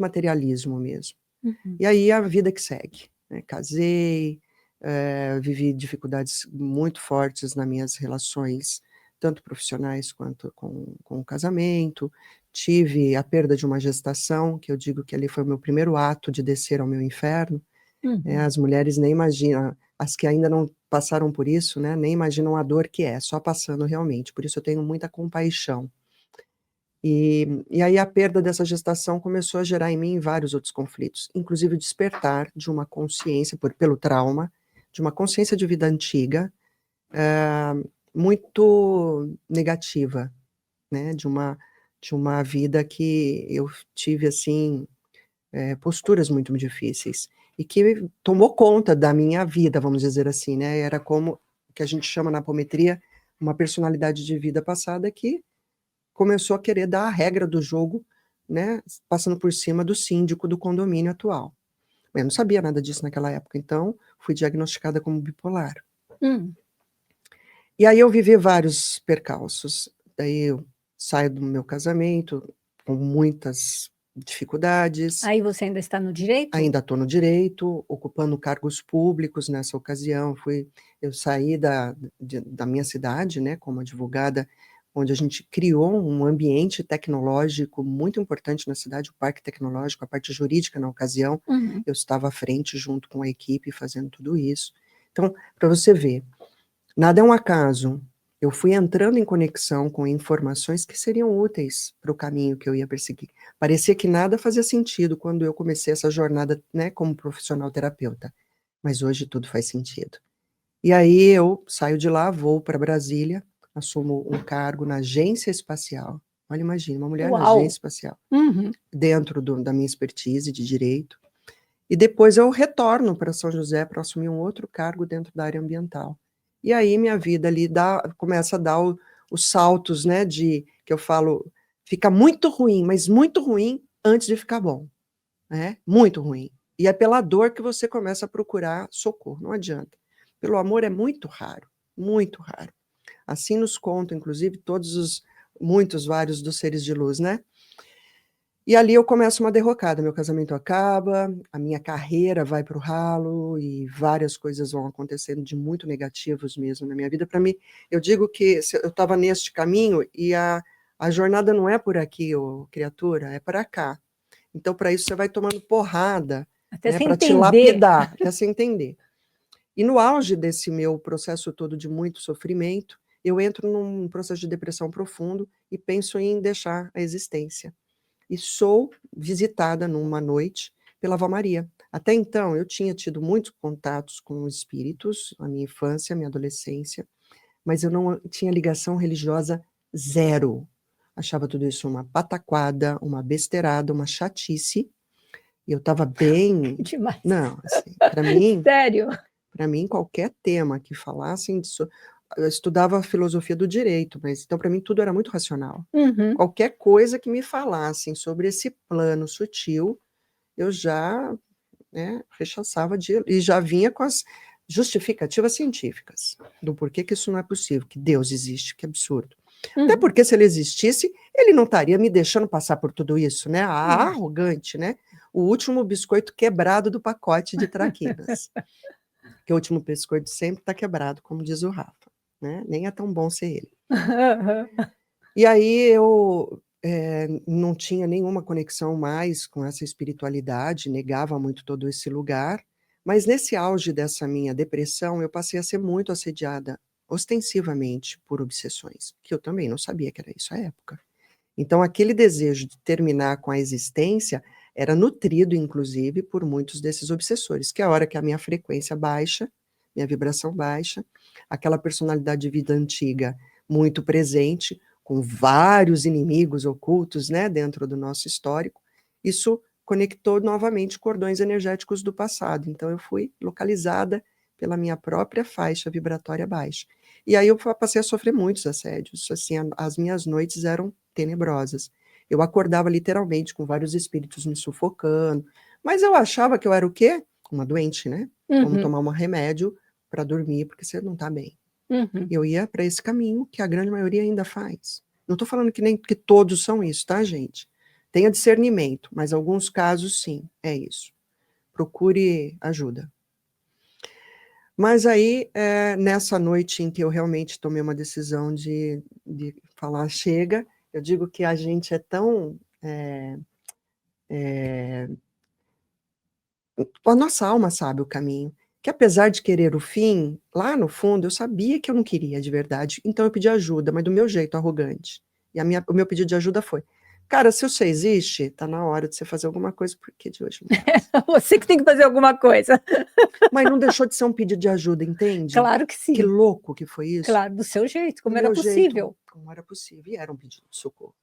materialismo mesmo. Uhum. E aí a vida que segue, né? Casei, vivi dificuldades muito fortes nas minhas relações, tanto profissionais quanto com o casamento, tive a perda de uma gestação, que eu digo que ali foi o meu primeiro ato de descer ao meu inferno. Uhum. As mulheres nem imaginam, as que ainda não passaram por isso, né, nem imaginam a dor que é, só passando realmente, por isso eu tenho muita compaixão. E aí a perda dessa gestação começou a gerar em mim vários outros conflitos, inclusive o despertar de uma consciência, pelo trauma, de uma consciência de vida antiga, muito negativa, né, de uma vida que eu tive, assim, posturas muito difíceis, e que tomou conta da minha vida, vamos dizer assim, né, era como o que a gente chama na apometria, uma personalidade de vida passada que começou a querer dar a regra do jogo, né, passando por cima do síndico do condomínio atual. Eu não sabia nada disso naquela época, então fui diagnosticada como bipolar. E aí eu vivi vários percalços. Daí eu saio do meu casamento com muitas dificuldades. Aí você ainda está no direito? Ainda estou no direito, ocupando cargos públicos nessa ocasião. Eu saí da minha cidade, né, como advogada, onde a gente criou um ambiente tecnológico muito importante na cidade, o Parque Tecnológico, a parte jurídica na ocasião. Uhum. Eu estava à frente junto com a equipe fazendo tudo isso. Então, para você ver, nada é um acaso. Eu fui entrando em conexão com informações que seriam úteis para o caminho que eu ia perseguir. Parecia que nada fazia sentido quando eu comecei essa jornada, né, como profissional terapeuta. Mas hoje tudo faz sentido. E aí eu saio de lá, vou para Brasília, assumo um cargo na agência espacial. Olha, imagina, uma mulher na agência espacial, dentro da minha expertise de direito. E depois eu retorno para São José para assumir um outro cargo dentro da área ambiental. E aí minha vida ali começa a dar os saltos, né, que eu falo, fica muito ruim, mas muito ruim antes de ficar bom, né? Muito ruim. E é pela dor que você começa a procurar socorro, não adianta. Pelo amor é muito raro, muito raro. Assim nos contam, inclusive, vários dos seres de luz, né? E ali eu começo uma derrocada, meu casamento acaba, a minha carreira vai para o ralo e várias coisas vão acontecendo de muito negativos mesmo na minha vida. Para mim, eu digo que eu estava neste caminho e a jornada não é por aqui, criatura, é para cá. Então, para isso, você vai tomando porrada, né, para te lapidar, até você entender. E no auge desse meu processo todo de muito sofrimento, eu entro num processo de depressão profundo e penso em deixar a existência. E sou visitada numa noite pela Avó Maria. Até então, eu tinha tido muitos contatos com espíritos, na minha infância, minha adolescência, mas eu não tinha ligação religiosa zero. Achava tudo isso uma pataquada, uma besteirada, uma chatice. E eu estava bem... Demais. Não, assim, para mim... Sério? Para mim, qualquer tema que falassem disso... Eu estudava a filosofia do direito, mas então para mim tudo era muito racional. Qualquer coisa que me falassem sobre esse plano sutil, eu já, né, rechaçava e já vinha com as justificativas científicas do porquê que isso não é possível, que Deus existe, que absurdo. Até porque se ele existisse, ele não estaria me deixando passar por tudo isso, né? Arrogante, né? O último biscoito quebrado do pacote de traquinas. Que o último biscoito sempre está quebrado, como diz o Rafa. Né? Nem é tão bom ser ele. E aí eu não tinha nenhuma conexão mais com essa espiritualidade, negava muito todo esse lugar, mas nesse auge dessa minha depressão, eu passei a ser muito assediada, ostensivamente, por obsessões, que eu também não sabia que era isso à época. Então, aquele desejo de terminar com a existência era nutrido, inclusive, por muitos desses obsessores, que a hora que a minha frequência baixa, minha vibração baixa, aquela personalidade de vida antiga muito presente, com vários inimigos ocultos, né, dentro do nosso histórico, isso conectou novamente cordões energéticos do passado. Então eu fui localizada pela minha própria faixa vibratória baixa. E aí eu passei a sofrer muitos assédios, assim, as minhas noites eram tenebrosas. Eu acordava literalmente com vários espíritos me sufocando, mas eu achava que eu era o quê? Uma doente, né? Vamos tomar um remédio para dormir, porque você não está bem. Eu ia para esse caminho que a grande maioria ainda faz. Não estou falando que nem que todos são isso, tá, gente? Tenha discernimento, mas alguns casos sim, é isso. Procure ajuda. Mas aí, nessa noite em que eu realmente tomei uma decisão de falar chega, eu digo que a gente é tão... a nossa alma sabe o caminho, que apesar de querer o fim, lá no fundo eu sabia que eu não queria de verdade, então eu pedi ajuda, mas do meu jeito arrogante. E o meu pedido de ajuda foi, cara, se você existe, tá na hora de você fazer alguma coisa, porque de hoje não faz. Você que tem que fazer alguma coisa. Mas não deixou de ser um pedido de ajuda, entende? Claro que sim. Que louco que foi isso. Claro, do seu jeito, como do era meu possível. Jeito, como era possível, e era um pedido de socorro.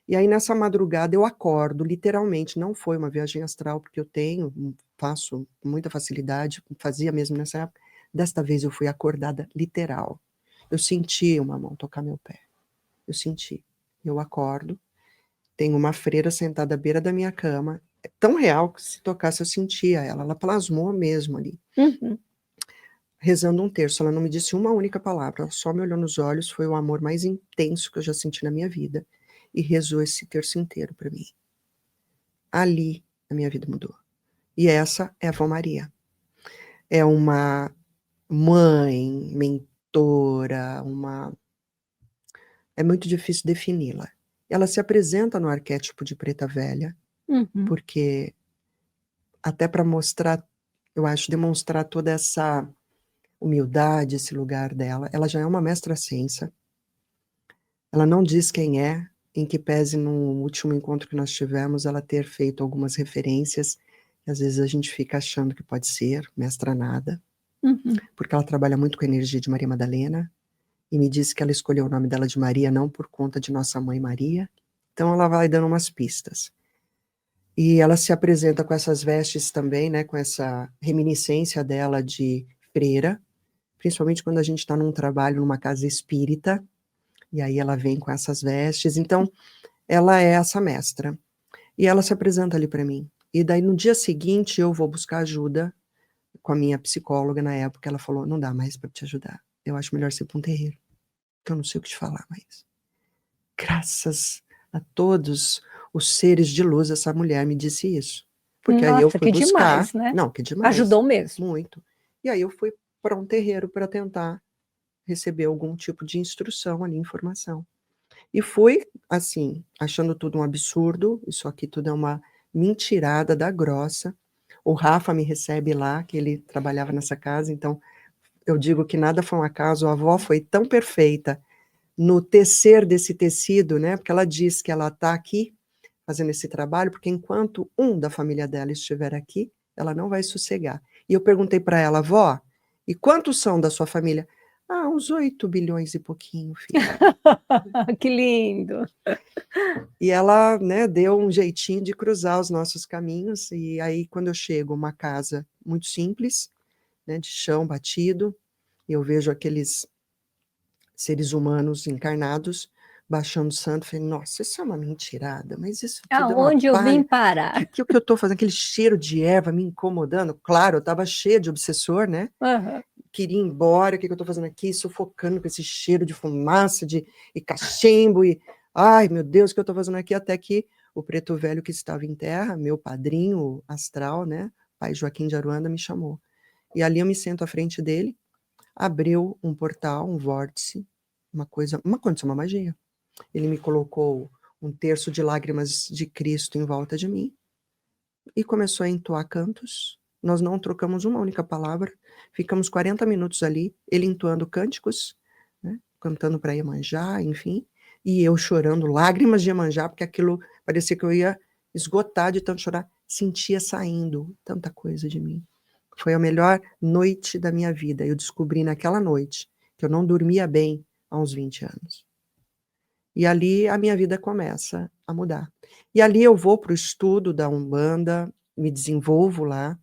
E aí nessa madrugada eu acordo, literalmente, não foi uma viagem astral, porque eu faço com muita facilidade, fazia mesmo nessa época, desta vez eu fui acordada literal. Eu senti uma mão tocar meu pé, eu senti. Eu acordo, tem uma freira sentada à beira da minha cama, é tão real que se tocasse eu sentia ela plasmou mesmo ali. Rezando um terço, ela não me disse uma única palavra, ela só me olhou nos olhos, foi o amor mais intenso que eu já senti na minha vida, e rezou esse terço inteiro para mim. Ali, a minha vida mudou. E essa é a Avó Maria. É uma mãe, mentora, é muito difícil defini-la. Ela se apresenta no arquétipo de preta velha, porque até para mostrar, eu acho, demonstrar toda essa humildade, esse lugar dela. Ela já é uma mestra ascensa. Ela não diz quem é, em que pese no último encontro que nós tivemos, ela ter feito algumas referências, e às vezes a gente fica achando que pode ser mestra nada, porque ela trabalha muito com a energia de Maria Madalena, e me disse que ela escolheu o nome dela de Maria não por conta de nossa mãe Maria, então ela vai dando umas pistas. E ela se apresenta com essas vestes também, né, com essa reminiscência dela de freira, principalmente quando a gente está num trabalho numa casa espírita, e aí ela vem com essas vestes, então ela é essa mestra, e ela se apresenta ali para mim, e daí no dia seguinte eu vou buscar ajuda com a minha psicóloga na época, ela falou, não dá mais para te ajudar, eu acho melhor você ir para um terreiro, que eu não sei o que te falar mais. Graças a todos os seres de luz, essa mulher me disse isso, porque aí eu fui buscar, demais, né? não, que demais, ajudou mesmo. Muito, e aí eu fui para um terreiro para tentar receber algum tipo de instrução ali, informação. E fui, assim, achando tudo um absurdo, isso aqui tudo é uma mentirada da grossa. O Rafa me recebe lá, que ele trabalhava nessa casa, então eu digo que nada foi um acaso, a avó foi tão perfeita no tecer desse tecido, né, porque ela diz que ela está aqui fazendo esse trabalho, porque enquanto um da família dela estiver aqui, ela não vai sossegar. E eu perguntei para ela, avó, e quantos são da sua família? Ah, uns 8 bilhões e pouquinho, filha. Que lindo! E ela, né, deu um jeitinho de cruzar os nossos caminhos, e aí quando eu chego, uma casa muito simples, né, de chão batido, eu vejo aqueles seres humanos encarnados, baixando o santo, falei, nossa, isso é uma mentirada, mas isso tudo é uma Aonde eu vim palha. parar? O que eu estou fazendo? Aquele cheiro de erva me incomodando, claro, eu estava cheia de obsessor, né? Queria ir embora, o que eu estou fazendo aqui, sufocando com esse cheiro de fumaça, e cachimbo, e ai, meu Deus, o que eu estou fazendo aqui? Até que o preto velho que estava em terra, meu padrinho astral, né, pai Joaquim de Aruanda, me chamou. E ali eu me sento à frente dele, abriu um portal, um vórtice, uma condição, uma magia. Ele me colocou um terço de lágrimas de Cristo em volta de mim, e começou a entoar cantos. Nós não trocamos uma única palavra, ficamos 40 minutos ali, ele entoando cânticos, né, cantando para Iemanjá, enfim, e eu chorando lágrimas de Iemanjá, porque aquilo parecia que eu ia esgotar de tanto chorar, sentia saindo tanta coisa de mim. Foi a melhor noite da minha vida, eu descobri naquela noite que eu não dormia bem há uns 20 anos. E ali a minha vida começa a mudar. E ali eu vou para o estudo da Umbanda, me desenvolvo lá,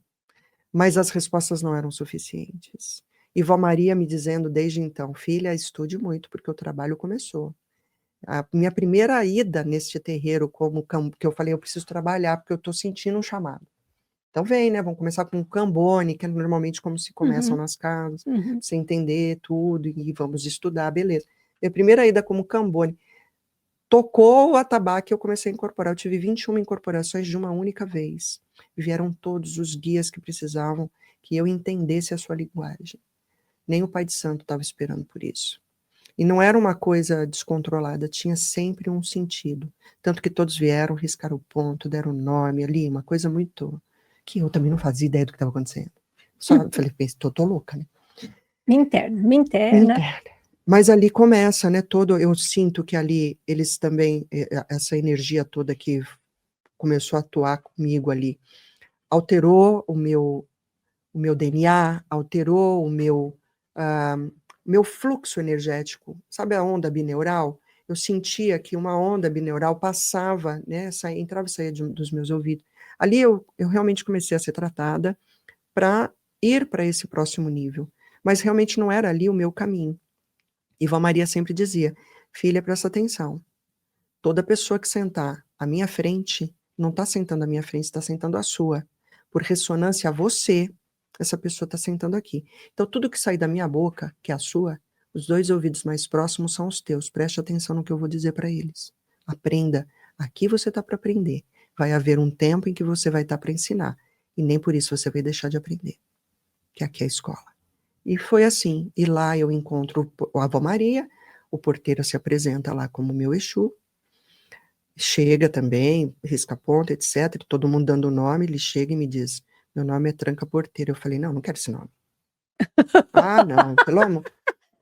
Mas as respostas não eram suficientes. E vó Maria me dizendo desde então, filha, estude muito, porque o trabalho começou. A minha primeira ida neste terreiro, que eu falei, eu preciso trabalhar, porque eu estou sentindo um chamado. Então vem, né? Vamos começar com um cambone, que é normalmente como se começam nas casas, você entender tudo, e vamos estudar, beleza. Minha primeira ida como cambone, tocou o atabaque, eu comecei a incorporar. Eu tive 21 incorporações de uma única vez. Vieram todos os guias que precisavam que eu entendesse a sua linguagem. Nem o Pai de Santo estava esperando por isso. E não era uma coisa descontrolada, tinha sempre um sentido. Tanto que todos vieram, riscaram o ponto, deram nome ali, uma coisa muito... que eu também não fazia ideia do que estava acontecendo. Só falei, tô louca, né? Me interna. Mas ali começa, né, eu sinto que ali, eles também, essa energia toda que começou a atuar comigo ali, alterou o meu DNA, alterou o meu fluxo energético. Sabe a onda bineural? Eu sentia que uma onda bineural passava, né, entrava e saía dos meus ouvidos. Ali eu realmente comecei a ser tratada para ir para esse próximo nível. Mas realmente não era ali o meu caminho. E Vó Maria sempre dizia, filha, presta atenção. Toda pessoa que sentar à minha frente, não está sentando à minha frente, está sentando à sua. Por ressonância a você, essa pessoa está sentando aqui. Então, tudo que sai da minha boca, que é a sua, os 2 ouvidos mais próximos são os teus. Preste atenção no que eu vou dizer para eles. Aprenda. Aqui você está para aprender. Vai haver um tempo em que você vai estar para ensinar. E nem por isso você vai deixar de aprender. Que aqui é a escola. E foi assim. E lá eu encontro a Avó Maria, o porteiro se apresenta lá como meu Exu, chega também, risca ponta, etc. Todo mundo dando o nome, ele chega e me diz, meu nome é Tranca Porteiro. Eu falei, não quero esse nome. Ah, não, pelo amor.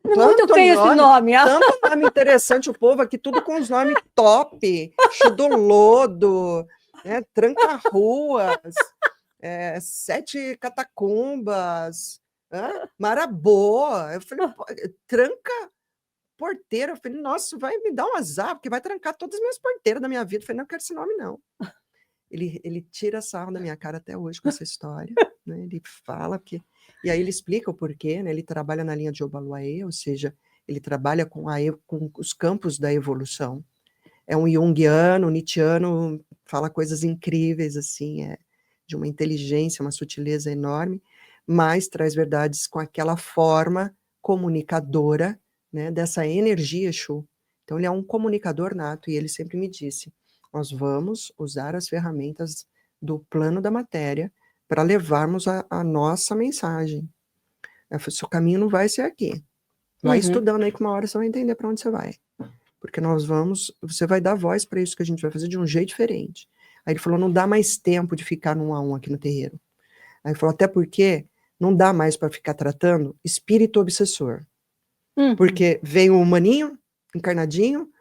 Muito feio esse nome. Tanto nome interessante, o povo aqui, tudo com os nomes top, Chudolodo, né, Tranca-ruas, 7 catacumbas, Maraboa. Eu falei, Tranca Porteira. Eu falei, nossa, vai me dar um azar, porque vai trancar todas as minhas porteiras da minha vida. Eu falei, não quero esse nome, não. Ele tira sarro da minha cara até hoje com essa história, né? Ele fala que... E aí ele explica o porquê, né? Ele trabalha na linha de Obaluayê, ou seja, ele trabalha com os campos da evolução. É um junguiano, um nietzschiano, fala coisas incríveis, assim, de uma inteligência, uma sutileza enorme, mas traz verdades com aquela forma comunicadora, né, dessa energia Exu. Então ele é um comunicador nato, e ele sempre me disse, nós vamos usar as ferramentas do plano da matéria para levarmos a nossa mensagem. Eu falei, seu caminho não vai ser aqui. Vai estudando aí que uma hora você vai entender para onde você vai. Porque você vai dar voz para isso que a gente vai fazer de um jeito diferente. Aí ele falou, não dá mais tempo de ficar no 1 a 1 aqui no terreiro. Aí ele falou, até porque não dá mais para ficar tratando espírito obsessor. Porque vem o humaninho, encarnadinho,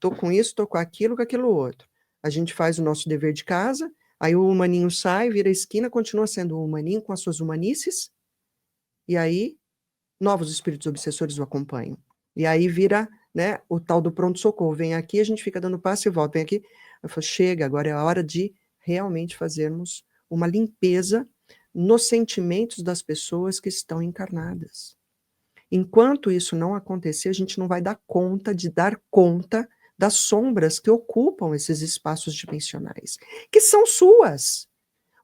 tô com isso, tô com aquilo outro. A gente faz o nosso dever de casa, aí o humaninho sai, vira a esquina, continua sendo o humaninho com as suas humanices, e aí novos espíritos obsessores o acompanham. E aí vira, né, o tal do pronto-socorro. Vem aqui, a gente fica dando passo e volta. Vem aqui, eu falo, chega, agora é a hora de realmente fazermos uma limpeza nos sentimentos das pessoas que estão encarnadas. Enquanto isso não acontecer, a gente não vai dar conta das sombras que ocupam esses espaços dimensionais, que são suas.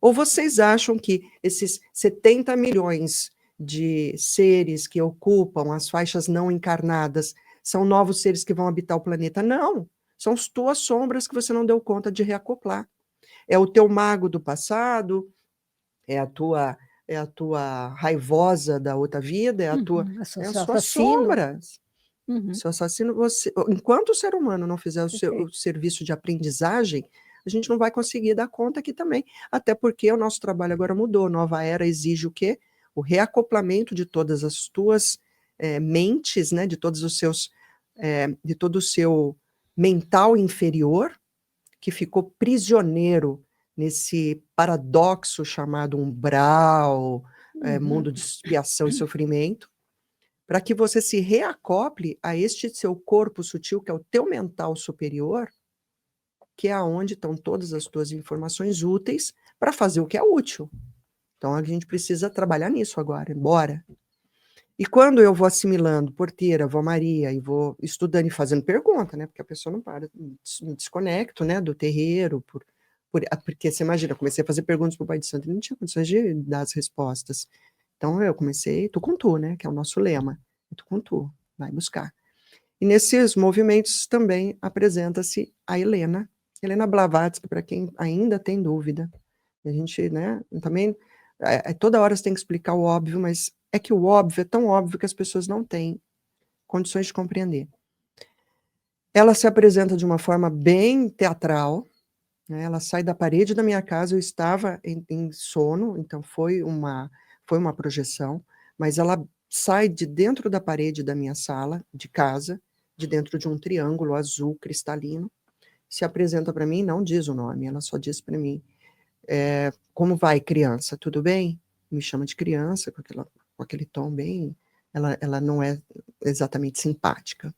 Ou vocês acham que esses 70 milhões de seres que ocupam as faixas não encarnadas são novos seres que vão habitar o planeta? Não, são as tuas sombras que você não deu conta de reacoplar. É o teu mago do passado, é a tua raivosa da outra vida, é as suas sombras. Seu assassino, enquanto o ser humano não fizer o serviço de aprendizagem, a gente não vai conseguir dar conta aqui também. Até porque o nosso trabalho agora mudou. Nova era exige o quê? O reacoplamento de todas as tuas mentes, né? De todos os seus, de todo o seu mental inferior, que ficou prisioneiro nesse paradoxo chamado umbral, mundo de expiação e sofrimento, para que você se reacople a este seu corpo sutil, que é o teu mental superior, que é aonde estão todas as tuas informações úteis para fazer o que é útil. Então a gente precisa trabalhar nisso agora, bora. E quando eu vou assimilando porteira, vou Maria, e vou estudando e fazendo pergunta, né? Porque a pessoa não para, me desconecto, né? Do terreiro, porque você imagina, eu comecei a fazer perguntas para o Pai de Santo, ele não tinha condições de dar as respostas. Então eu comecei, tu com tu, né? Que é o nosso lema. Tu com tu, vai buscar. E nesses movimentos também apresenta-se a Helena Blavatsky, para quem ainda tem dúvida. A gente, né, também, toda hora você tem que explicar o óbvio, mas é que o óbvio é tão óbvio que as pessoas não têm condições de compreender. Ela se apresenta de uma forma bem teatral, né, ela sai da parede da minha casa, eu estava em sono, então foi uma projeção, mas ela sai de dentro da parede da minha sala, de casa, de dentro de um triângulo azul cristalino, se apresenta para mim, não diz o nome, ela só diz para mim, como vai, criança, tudo bem? Me chama de criança, com aquele tom bem, ela não é exatamente simpática.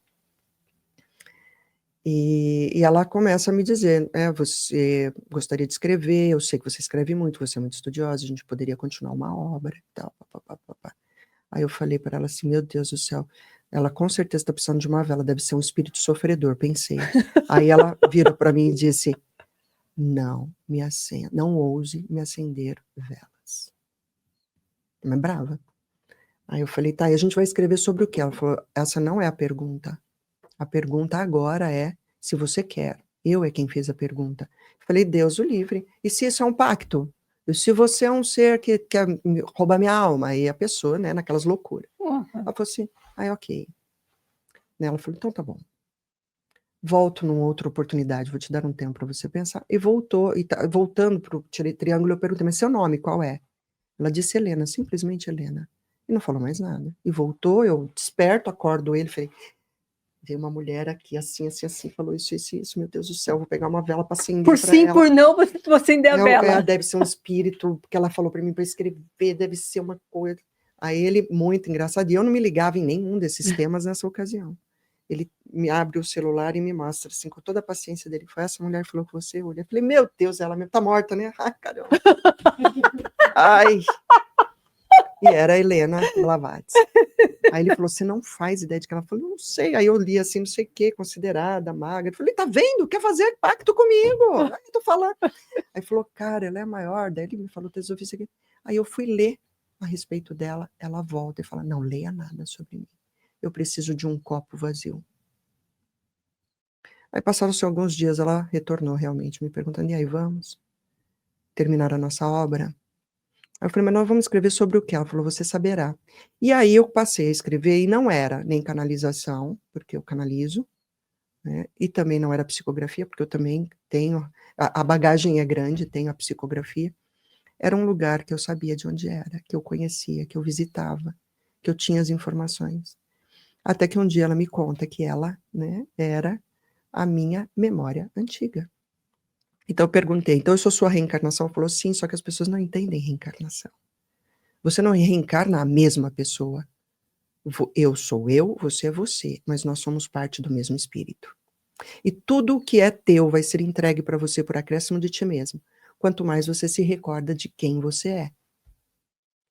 E ela começa a me dizer, você gostaria de escrever, eu sei que você escreve muito, você é muito estudiosa, a gente poderia continuar uma obra e tal, papapá. Aí eu falei para ela assim, meu Deus do céu, ela com certeza está precisando de uma vela, deve ser um espírito sofredor, pensei. Aí ela virou para mim e disse, não ouse me acender velas. Mas brava. Aí eu falei, tá, e a gente vai escrever sobre o quê? Ela falou, essa não é a pergunta. A pergunta agora é se você quer. Eu é quem fez a pergunta. Eu falei, Deus o livre. E se isso é um pacto? E se você é um ser que quer roubar minha alma? Aí a pessoa, né, naquelas loucuras. Ela falou assim, ok. Ela falou, então tá bom. Volto numa outra oportunidade, vou te dar um tempo para você pensar. E voltou, voltando para o triângulo, eu perguntei, mas seu nome qual é? Ela disse Helena, simplesmente Helena. E não falou mais nada. E voltou, eu desperto, acordo ele, falei, veio uma mulher aqui, assim, falou isso, meu Deus do céu, vou pegar uma vela para acender por sim, por não, você acender a vela. Deve ser um espírito, porque ela falou para mim para escrever, deve ser uma coisa. Aí ele, muito engraçado, e eu não me ligava em nenhum desses temas nessa ocasião. Ele me abre o celular e me mostra, assim, com toda a paciência dele, foi essa mulher que falou com você? Eu falei, meu Deus, ela tá morta, né? Ai, caramba. Ai. E era a Helena Blavatsky. Aí ele falou, você não faz ideia de que ela falou, não sei. Aí eu li assim, não sei o que, considerada, magra. Eu falei, tá vendo? Quer fazer pacto comigo? Aí eu tô falando. Aí falou, cara, ela é maior. Daí ele me falou, tesouro, aqui. Aí eu fui ler a respeito dela. Ela volta e fala, não leia nada sobre mim. Eu preciso de um copo vazio. Aí passaram-se alguns dias, ela retornou realmente, me perguntando, e aí, vamos terminar a nossa obra? Aí eu falei, mas nós vamos escrever sobre o que? Ela falou, você saberá. E aí eu passei a escrever, e não era nem canalização, porque eu canalizo, né? E também não era psicografia, porque eu também tenho, a bagagem é grande, tenho a psicografia. Era um lugar que eu sabia de onde era, que eu conhecia, que eu visitava, que eu tinha as informações. Até que um dia ela me conta que ela, né, era a minha memória antiga. Então eu perguntei, então eu sou sua reencarnação? Ela falou, sim, só que as pessoas não entendem reencarnação. Você não reencarna a mesma pessoa. Eu sou eu, você é você, mas nós somos parte do mesmo espírito. E tudo o que é teu vai ser entregue para você por acréscimo de ti mesmo, quanto mais você se recorda de quem você é.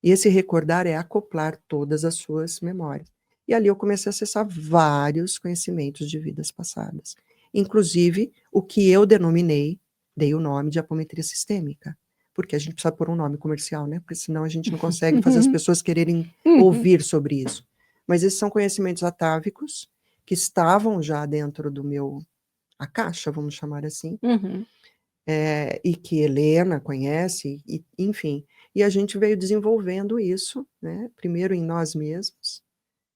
E esse recordar é acoplar todas as suas memórias. E ali eu comecei a acessar vários conhecimentos de vidas passadas. Inclusive, o que eu denominei, dei o nome de apometria sistêmica. Porque a gente precisa pôr um nome comercial, né? Porque senão a gente não consegue fazer as pessoas quererem ouvir sobre isso. Mas esses são conhecimentos atávicos que estavam já dentro do a caixa, vamos chamar assim, e que Helena conhece, enfim. E a gente veio desenvolvendo isso, né? Primeiro em nós mesmos,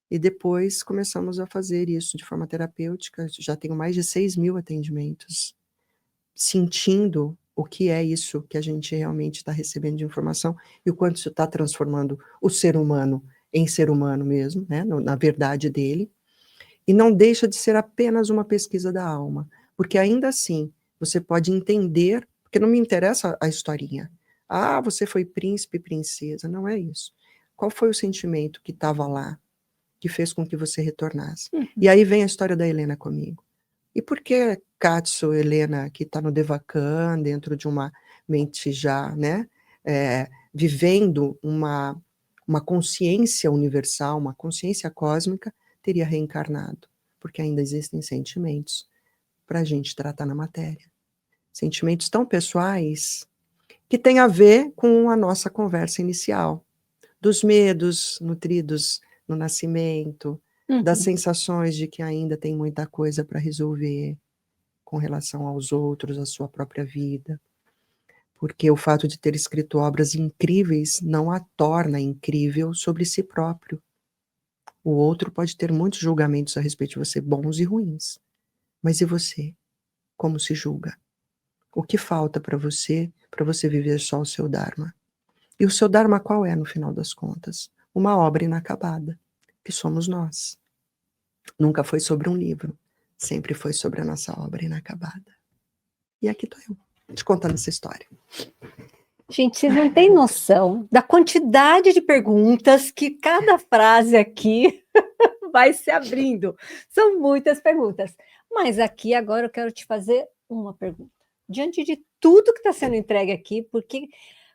e depois começamos a fazer isso de forma terapêutica. Já tenho mais de 6.000 atendimentos, sentindo o que é isso que a gente realmente está recebendo de informação e o quanto isso está transformando o ser humano em ser humano mesmo, né? Na verdade dele. E não deixa de ser apenas uma pesquisa da alma, porque ainda assim você pode entender, porque não me interessa a historinha. Ah, você foi príncipe, princesa, não é isso. Qual foi o sentimento que estava lá, que fez com que você retornasse? E aí vem a história da Helena comigo. E por que Katsu, Helena, que está no Devakan, dentro de uma mente já, né, vivendo uma consciência universal, uma consciência cósmica, teria reencarnado, porque ainda existem sentimentos para a gente tratar na matéria. Sentimentos tão pessoais que têm a ver com a nossa conversa inicial, dos medos nutridos no nascimento, das sensações de que ainda tem muita coisa para resolver com relação aos outros, à sua própria vida. Porque o fato de ter escrito obras incríveis não a torna incrível sobre si próprio. O outro pode ter muitos julgamentos a respeito de você, bons e ruins. Mas e você? Como se julga? O que falta para você viver só o seu Dharma? E o seu Dharma qual é, no final das contas? Uma obra inacabada, que somos nós. Nunca foi sobre um livro, sempre foi sobre a nossa obra inacabada. E aqui estou eu, te contando essa história. Gente, vocês não têm noção da quantidade de perguntas que cada frase aqui vai se abrindo. São muitas perguntas. Mas aqui agora eu quero te fazer uma pergunta. Diante de tudo que está sendo entregue aqui, porque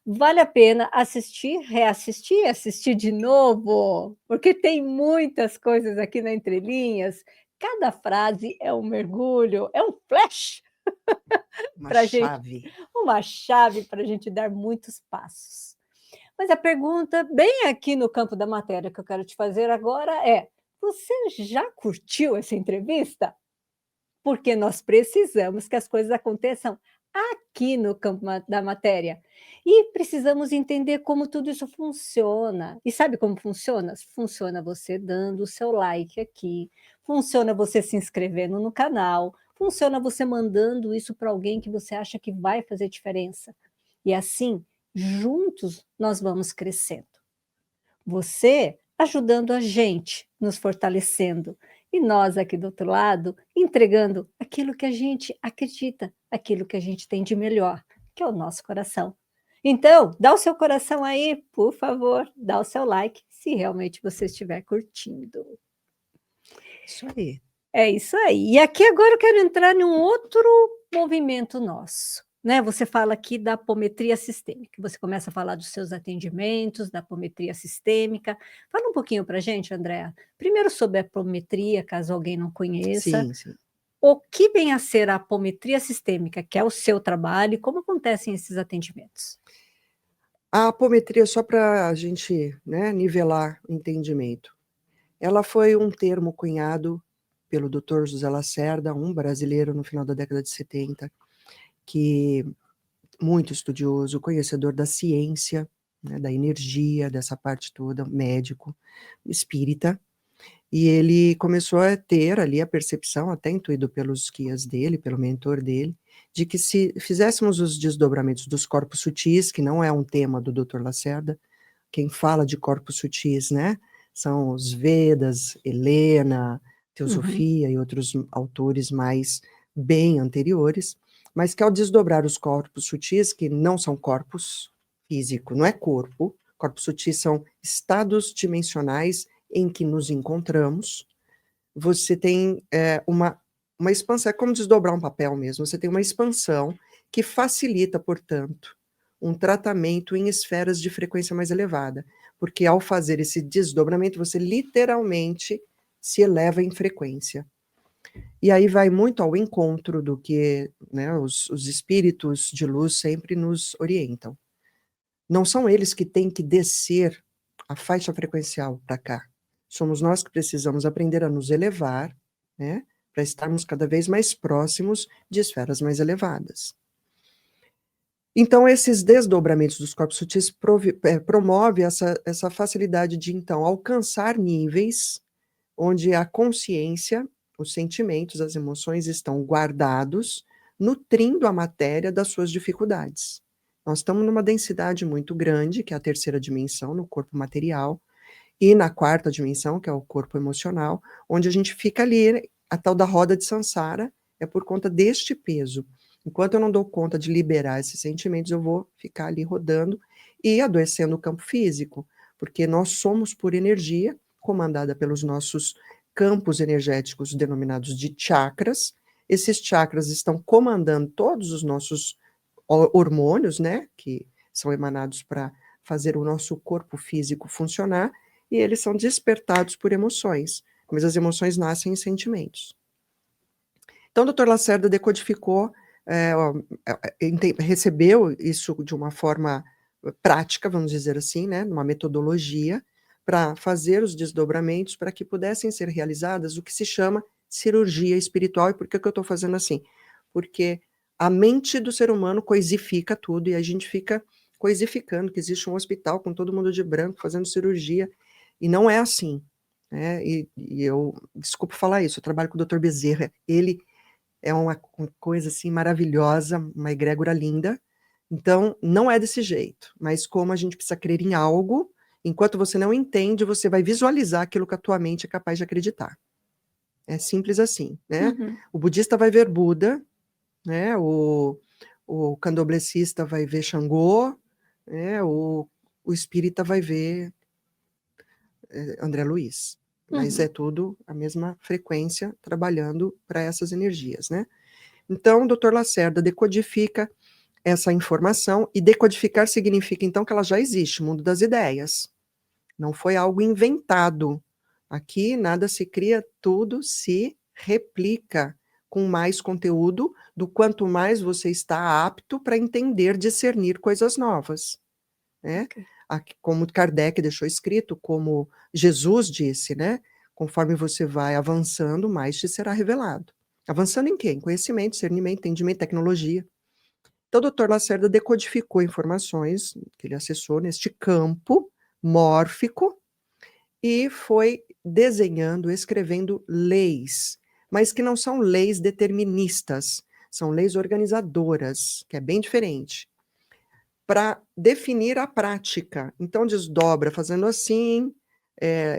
vale a pena assistir, reassistir, assistir de novo, porque tem muitas coisas aqui na entrelinhas. Cada frase é um mergulho, é um flash. Uma chave para a gente dar muitos passos. Mas a pergunta, bem aqui no campo da matéria que eu quero te fazer agora é: você já curtiu essa entrevista? Porque nós precisamos que as coisas aconteçam aqui no campo da matéria. E precisamos entender como tudo isso funciona. E sabe como funciona? Funciona você dando o seu like aqui, funciona você se inscrevendo no canal, funciona você mandando isso para alguém que você acha que vai fazer diferença. E assim, juntos, nós vamos crescendo. Você ajudando a gente, nos fortalecendo. E nós aqui do outro lado, entregando aquilo que a gente acredita, aquilo que a gente tem de melhor, que é o nosso coração. Então, dá o seu coração aí, por favor, dá o seu like, se realmente você estiver curtindo. Isso aí. É isso aí. E aqui agora eu quero entrar num outro movimento nosso. Né? Você fala aqui da apometria sistêmica, você começa a falar dos seus atendimentos, da apometria sistêmica. Fala um pouquinho para a gente, Andréa. Primeiro sobre a apometria, caso alguém não conheça. Sim, sim. O que vem a ser a apometria sistêmica, que é o seu trabalho, e como acontecem esses atendimentos? A apometria, só para a gente, né, nivelar o entendimento, ela foi um termo cunhado pelo Dr. José Lacerda, um brasileiro no final da década de 70, que muito estudioso, conhecedor da ciência, né, da energia, dessa parte toda, médico, espírita, e ele começou a ter ali a percepção, até intuído pelos guias dele, pelo mentor dele, de que se fizéssemos os desdobramentos dos corpos sutis, que não é um tema do Dr. Lacerda, quem fala de corpos sutis, né, são os Vedas, Helena, Teosofia e outros autores mais bem anteriores, mas que ao desdobrar os corpos sutis, que não são corpos físicos, não é corpo, corpos sutis são estados dimensionais em que nos encontramos, você tem uma expansão, é como desdobrar um papel mesmo, você tem uma expansão que facilita, portanto, um tratamento em esferas de frequência mais elevada, porque ao fazer esse desdobramento, você literalmente se eleva em frequência. E aí vai muito ao encontro do que, né, os espíritos de luz sempre nos orientam. Não são eles que têm que descer a faixa frequencial para cá. Somos nós que precisamos aprender a nos elevar, né, para estarmos cada vez mais próximos de esferas mais elevadas. Então, esses desdobramentos dos corpos sutis promove essa facilidade de, então, alcançar níveis onde a consciência, os sentimentos, as emoções estão guardados, nutrindo a matéria das suas dificuldades. Nós estamos numa densidade muito grande, que é a terceira dimensão, no corpo material, e na quarta dimensão, que é o corpo emocional, onde a gente fica ali, a tal da roda de Sansara, é por conta deste peso. Enquanto eu não dou conta de liberar esses sentimentos, eu vou ficar ali rodando e adoecendo o campo físico, porque nós somos por energia, comandada pelos nossos campos energéticos denominados de chakras. Esses chakras estão comandando todos os nossos hormônios, né, que são emanados para fazer o nosso corpo físico funcionar, e eles são despertados por emoções, mas as emoções nascem em sentimentos. Então, o Dr. Lacerda decodificou, recebeu isso de uma forma prática, vamos dizer assim, né, uma metodologia, para fazer os desdobramentos para que pudessem ser realizadas o que se chama cirurgia espiritual. E por que eu estou fazendo assim? Porque a mente do ser humano coisifica tudo e a gente fica coisificando que existe um hospital com todo mundo de branco fazendo cirurgia, e não é assim, né? E eu, desculpa falar isso, eu trabalho com o Dr. Bezerra, ele é uma coisa assim maravilhosa, uma egrégora linda. Então, não é desse jeito, mas como a gente precisa crer em algo, enquanto você não entende, você vai visualizar aquilo que a tua mente é capaz de acreditar. É simples assim, né? Uhum. O budista vai ver Buda, né? O candomblessista vai ver Xangô, né? O espírita vai ver André Luiz. Mas é tudo a mesma frequência trabalhando para essas energias, né? Então, o Dr. Lacerda decodifica essa informação, e decodificar significa, então, que ela já existe, o mundo das ideias. Não foi algo inventado. Aqui, nada se cria, tudo se replica com mais conteúdo, do quanto mais você está apto para entender, discernir coisas novas. Né? Okay. Como Kardec deixou escrito, como Jesus disse, né? Conforme você vai avançando, mais te será revelado. Avançando em quê? Em conhecimento, discernimento, entendimento, tecnologia. Então, o Dr. Lacerda decodificou informações que ele acessou neste campo mórfico e foi desenhando, escrevendo leis, mas que não são leis deterministas, são leis organizadoras, que é bem diferente, para definir a prática. Então, desdobra fazendo assim,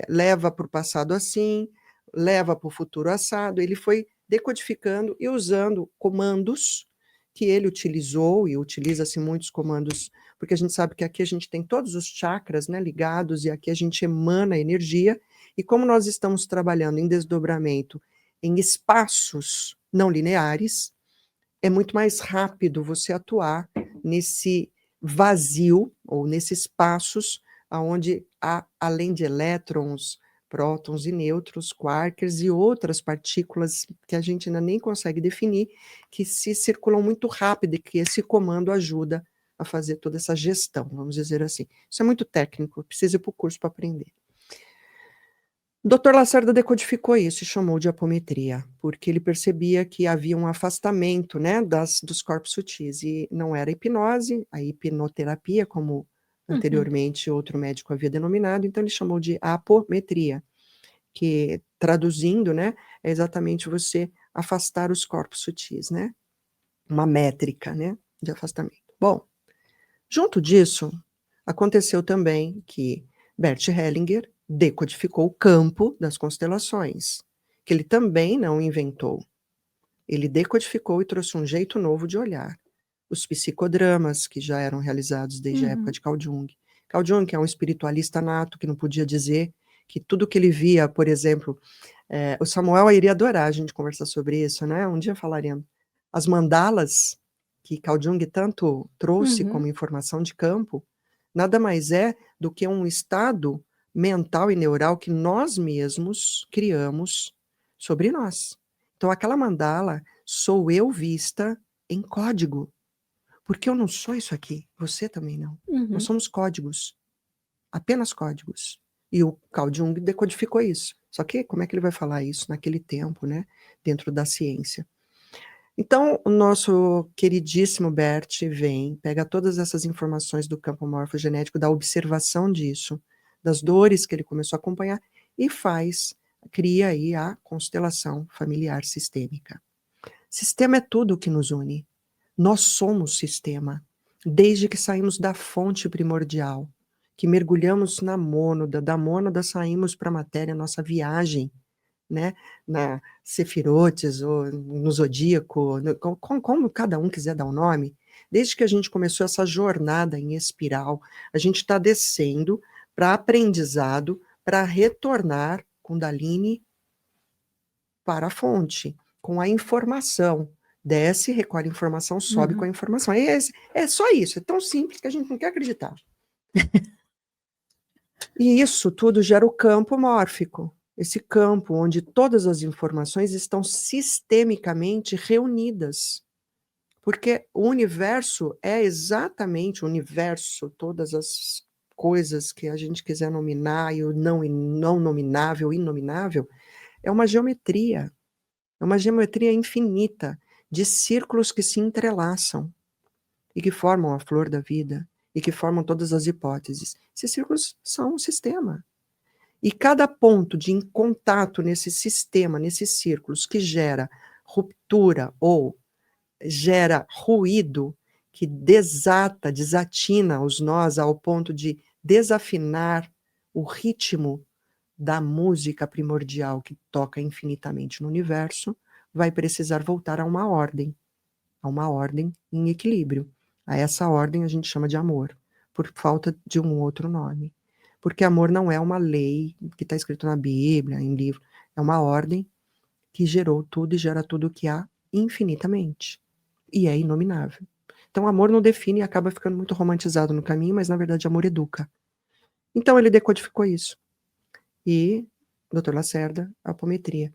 leva para o passado assim, leva para o futuro assado. Ele foi decodificando e usando comandos que ele utilizou, e utiliza-se muitos comandos, porque a gente sabe que aqui a gente tem todos os chakras, né, ligados, e aqui a gente emana energia, e como nós estamos trabalhando em desdobramento em espaços não lineares, é muito mais rápido você atuar nesse vazio, ou nesses espaços onde há, além de elétrons, prótons e nêutrons, quarks e outras partículas que a gente ainda nem consegue definir, que se circulam muito rápido e que esse comando ajuda a fazer toda essa gestão, vamos dizer assim. Isso é muito técnico, precisa ir para o curso para aprender. O Dr. Lacerda decodificou isso e chamou de apometria, porque ele percebia que havia um afastamento, né, dos corpos sutis, e não era hipnose, a hipnoterapia, como anteriormente outro médico havia denominado, então ele chamou de apometria, que, traduzindo, né, é exatamente você afastar os corpos sutis, né, uma métrica, né, de afastamento. Bom, junto disso, aconteceu também que Bert Hellinger decodificou o campo das constelações, que ele também não inventou. Ele decodificou e trouxe um jeito novo de olhar. Os psicodramas, que já eram realizados desde a época de Carl Jung. Carl Jung, que é um espiritualista nato, que não podia dizer que tudo que ele via, por exemplo, o Samuel iria adorar a gente conversar sobre isso, né? Um dia falaremos. As mandalas, que Carl Jung tanto trouxe como informação de campo, nada mais é do que um estado mental e neural que nós mesmos criamos sobre nós. Então, aquela mandala sou eu vista em código. Porque eu não sou isso aqui, você também não. Nós somos códigos, apenas códigos. E o Carl Jung decodificou isso. Só que como é que ele vai falar isso naquele tempo, né, dentro da ciência? Então, o nosso queridíssimo Bert vem, pega todas essas informações do campo morfogenético, da observação disso, das dores que ele começou a acompanhar, e cria aí a constelação familiar sistêmica. Sistema é tudo o que nos une. Nós somos sistema, desde que saímos da fonte primordial, que mergulhamos na mônada, da mônada saímos para a matéria, nossa viagem, né, na Sefirotes, ou no Zodíaco, como cada um quiser dar o nome, desde que a gente começou essa jornada em espiral, a gente está descendo para aprendizado, para retornar Kundalini para a fonte, com a informação. Desce, recolhe informação, sobe com a informação. É só isso, é tão simples que a gente não quer acreditar. E isso tudo gera o campo mórfico, esse campo onde todas as informações estão sistemicamente reunidas. Porque o universo é exatamente o universo, todas as coisas que a gente quiser nominar, e o não nominável, inominável, é uma geometria. É uma geometria infinita de círculos que se entrelaçam e que formam a flor da vida e que formam todas as hipóteses. Esses círculos são um sistema. E cada ponto de contato nesse sistema, nesses círculos, que gera ruptura ou gera ruído, que desatina os nós ao ponto de desafinar o ritmo da música primordial que toca infinitamente no universo, vai precisar voltar a uma ordem em equilíbrio. A essa ordem a gente chama de amor, por falta de um outro nome. Porque amor não é uma lei que está escrito na Bíblia, em livro, é uma ordem que gerou tudo e gera tudo o que há infinitamente. E é inominável. Então, amor não define e acaba ficando muito romantizado no caminho, mas na verdade amor educa. Então ele decodificou isso. E Dr. Lacerda, apometria.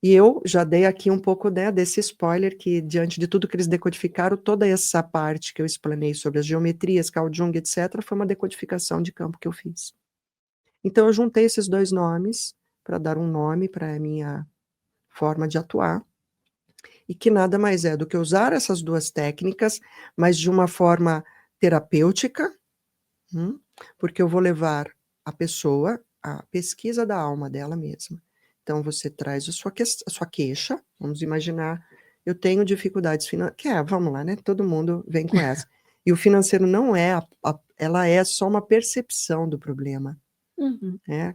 E eu já dei aqui um pouco, né, desse spoiler que, diante de tudo que eles decodificaram, toda essa parte que eu explanei sobre as geometrias, Carl Jung, etc., foi uma decodificação de campo que eu fiz. Então eu juntei esses dois nomes para dar um nome para a minha forma de atuar, e que nada mais é do que usar essas duas técnicas, mas de uma forma terapêutica, porque eu vou levar a pessoa à pesquisa da alma dela mesma. Então, você traz a sua queixa, vamos imaginar, eu tenho dificuldades financeiras, vamos lá, né? Todo mundo vem com essa. E o financeiro não é, ela é só uma percepção do problema.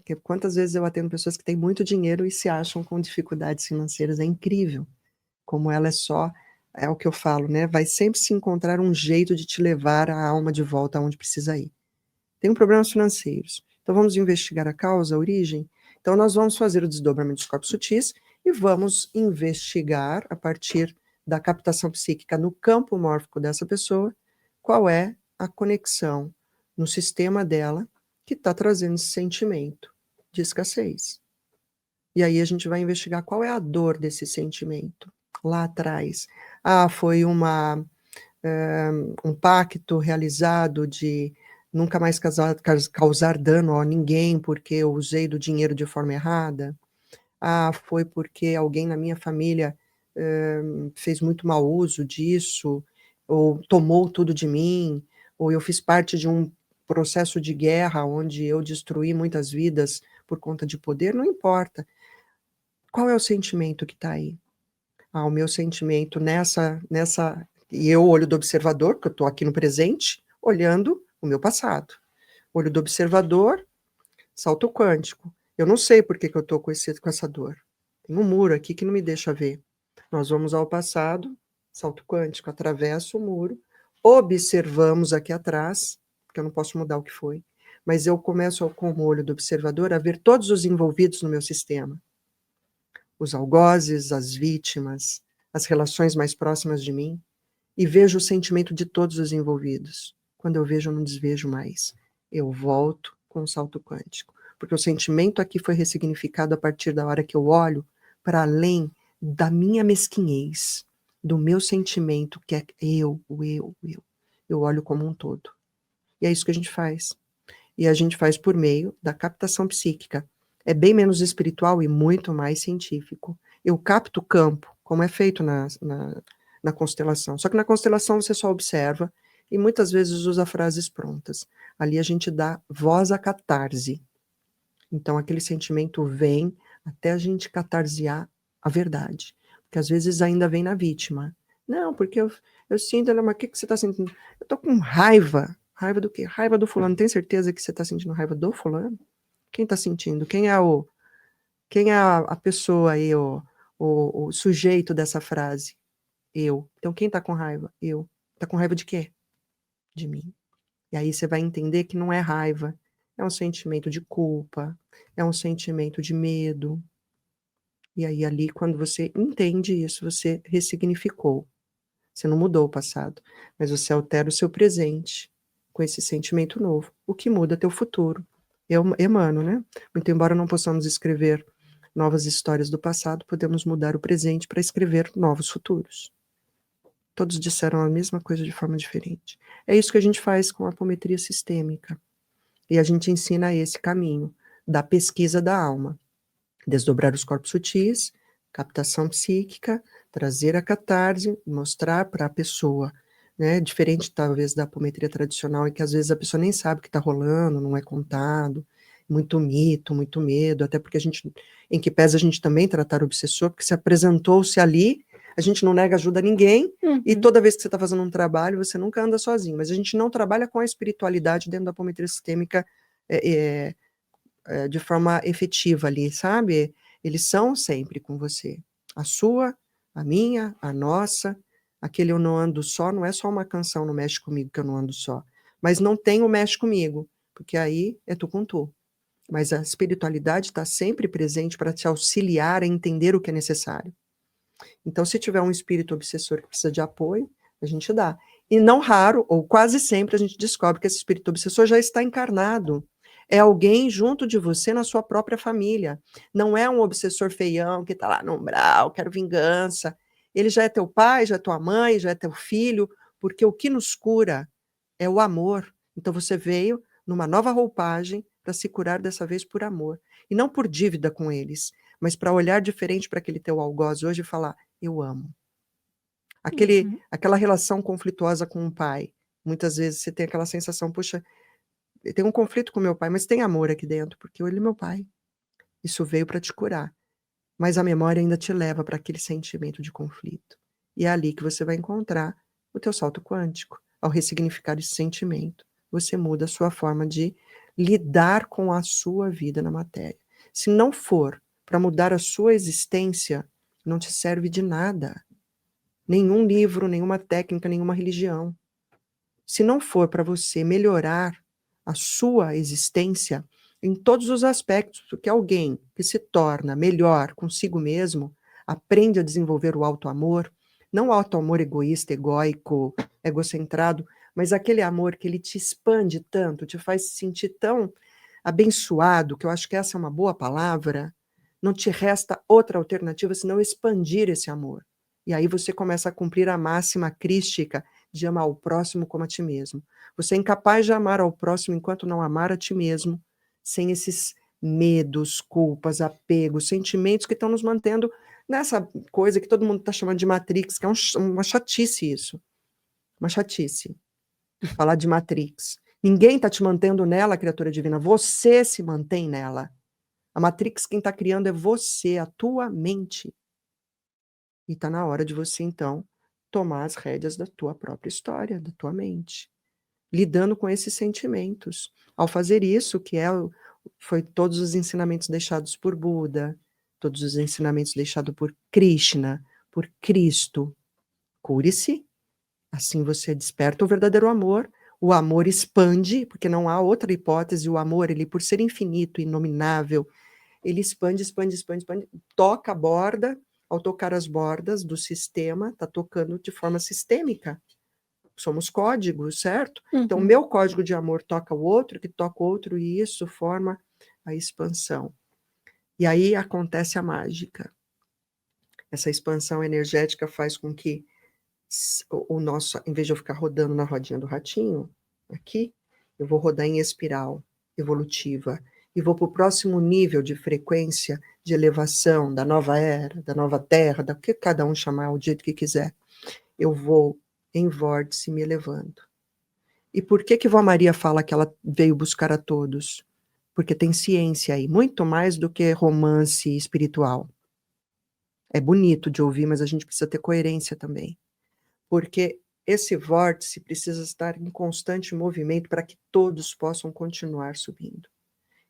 Que quantas vezes eu atendo pessoas que têm muito dinheiro e se acham com dificuldades financeiras, é incrível. Como ela é o que eu falo, né? Vai sempre se encontrar um jeito de te levar a alma de volta aonde precisa ir. Tem problemas financeiros. Então vamos investigar a causa, a origem. Então nós vamos fazer o desdobramento dos corpos sutis e vamos investigar, a partir da captação psíquica no campo mórfico dessa pessoa, qual é a conexão no sistema dela que está trazendo esse sentimento de escassez. E aí a gente vai investigar qual é a dor desse sentimento lá atrás. Foi um pacto realizado de nunca mais causar dano a ninguém porque eu usei do dinheiro de forma errada. Foi porque alguém na minha família fez muito mau uso disso, ou tomou tudo de mim, ou eu fiz parte de um processo de guerra onde eu destruí muitas vidas por conta de poder, não importa. Qual é o sentimento que está aí? O meu sentimento e eu, olho do observador, porque eu estou aqui no presente, olhando o meu passado. Olho do observador, salto quântico. Eu não sei por que eu estou com essa dor. Tem um muro aqui que não me deixa ver. Nós vamos ao passado, salto quântico, atravesso o muro, observamos aqui atrás, porque eu não posso mudar o que foi, mas eu começo com o olho do observador a ver todos os envolvidos no meu sistema. Os algozes, as vítimas, as relações mais próximas de mim, e vejo o sentimento de todos os envolvidos. Quando eu vejo, eu não desvejo mais. Eu volto com o salto quântico. Porque o sentimento aqui foi ressignificado a partir da hora que eu olho para além da minha mesquinhez, do meu sentimento, que é eu. Eu olho como um todo. E é isso que a gente faz. E a gente faz por meio da captação psíquica. É bem menos espiritual e muito mais científico. Eu capto o campo, como é feito na constelação. Só que na constelação você só observa e muitas vezes usa frases prontas. Ali a gente dá voz à catarse. Então aquele sentimento vem até a gente catarsear a verdade. Porque às vezes ainda vem na vítima. Não, porque eu sinto, mas o que você está sentindo? Eu estou com raiva. Raiva do quê? Raiva do fulano. Tem certeza que você está sentindo raiva do fulano? Quem está sentindo? Quem é a pessoa aí, o sujeito dessa frase? Eu. Então quem está com raiva? Eu. Está com raiva de quê? De mim. E aí você vai entender que não é raiva. É um sentimento de culpa. É um sentimento de medo. E aí ali, quando você entende isso, você ressignificou. Você não mudou o passado, mas você altera o seu presente com esse sentimento novo, o que muda teu futuro. Eu emano, né? Muito embora não possamos escrever novas histórias do passado, podemos mudar o presente para escrever novos futuros. Todos disseram a mesma coisa de forma diferente. É isso que a gente faz com a apometria sistêmica. E a gente ensina esse caminho da pesquisa da alma. Desdobrar os corpos sutis, captação psíquica, trazer a catarse, mostrar para a pessoa, né, diferente talvez da apometria tradicional, em que às vezes a pessoa nem sabe o que está rolando, não é contado, muito mito, muito medo, até porque a gente, em que pese a gente também tratar o obsessor, porque se apresentou-se ali, a gente não nega ajuda a ninguém, e toda vez que você está fazendo um trabalho, você nunca anda sozinho, mas a gente não trabalha com a espiritualidade dentro da apometria sistêmica de forma efetiva ali, sabe? Eles são sempre com você. A sua, a minha, a nossa. Aquele Eu Não Ando Só não é só uma canção no Mexe Comigo que eu não ando só. Mas não tem o Mexe Comigo, porque aí é tu com tu. Mas a espiritualidade está sempre presente para te auxiliar a entender o que é necessário. Então, se tiver um espírito obsessor que precisa de apoio, a gente dá. E não raro, ou quase sempre, a gente descobre que esse espírito obsessor já está encarnado. É alguém junto de você na sua própria família. Não é um obsessor feião que está lá no umbral, quero vingança. Ele já é teu pai, já é tua mãe, já é teu filho, porque o que nos cura é o amor. Então você veio numa nova roupagem para se curar dessa vez por amor. E não por dívida com eles, mas para olhar diferente para aquele teu algoz hoje e falar, eu amo. Aquela relação conflituosa com o pai. Muitas vezes você tem aquela sensação, puxa, eu tenho um conflito com meu pai, mas tem amor aqui dentro, porque ele é meu pai. Isso veio para te curar. Mas a memória ainda te leva para aquele sentimento de conflito. E é ali que você vai encontrar o teu salto quântico. Ao ressignificar esse sentimento, você muda a sua forma de lidar com a sua vida na matéria. Se não for para mudar a sua existência, não te serve de nada. Nenhum livro, nenhuma técnica, nenhuma religião. Se não for para você melhorar a sua existência em todos os aspectos, porque alguém que se torna melhor consigo mesmo, aprende a desenvolver o auto-amor, não o auto-amor egoísta, egóico, egocentrado, mas aquele amor que ele te expande tanto, te faz se sentir tão abençoado, que eu acho que essa é uma boa palavra, não te resta outra alternativa senão expandir esse amor. E aí você começa a cumprir a máxima crística de amar o próximo como a ti mesmo. Você é incapaz de amar ao próximo enquanto não amar a ti mesmo, sem esses medos, culpas, apegos, sentimentos que estão nos mantendo nessa coisa que todo mundo está chamando de Matrix, que é uma chatice isso. Uma chatice. Falar de Matrix. Ninguém está te mantendo nela, criatura divina. Você se mantém nela. A Matrix quem está criando é você, a tua mente. E está na hora de você, então, tomar as rédeas da tua própria história, da tua mente. Lidando com esses sentimentos. Ao fazer isso, foi todos os ensinamentos deixados por Buda, todos os ensinamentos deixados por Krishna, por Cristo. Cure-se, assim você desperta o verdadeiro amor, o amor expande, porque não há outra hipótese, o amor, ele por ser infinito, inominável, ele expande, expande, expande, expande, toca a borda, ao tocar as bordas do sistema, está tocando de forma sistêmica. Somos códigos, certo? Então, o meu código de amor toca o outro, que toca o outro, e isso forma a expansão. E aí acontece a mágica. Essa expansão energética faz com que o nosso, em vez de eu ficar rodando na rodinha do ratinho, aqui, eu vou rodar em espiral evolutiva, e vou para o próximo nível de frequência, de elevação, da nova era, da nova terra, da que cada um chamar o jeito que quiser. Eu vou em vórtice me elevando. E por que Vó Maria fala que ela veio buscar a todos? Porque tem ciência aí, muito mais do que romance espiritual. É bonito de ouvir, mas a gente precisa ter coerência também. Porque esse vórtice precisa estar em constante movimento para que todos possam continuar subindo.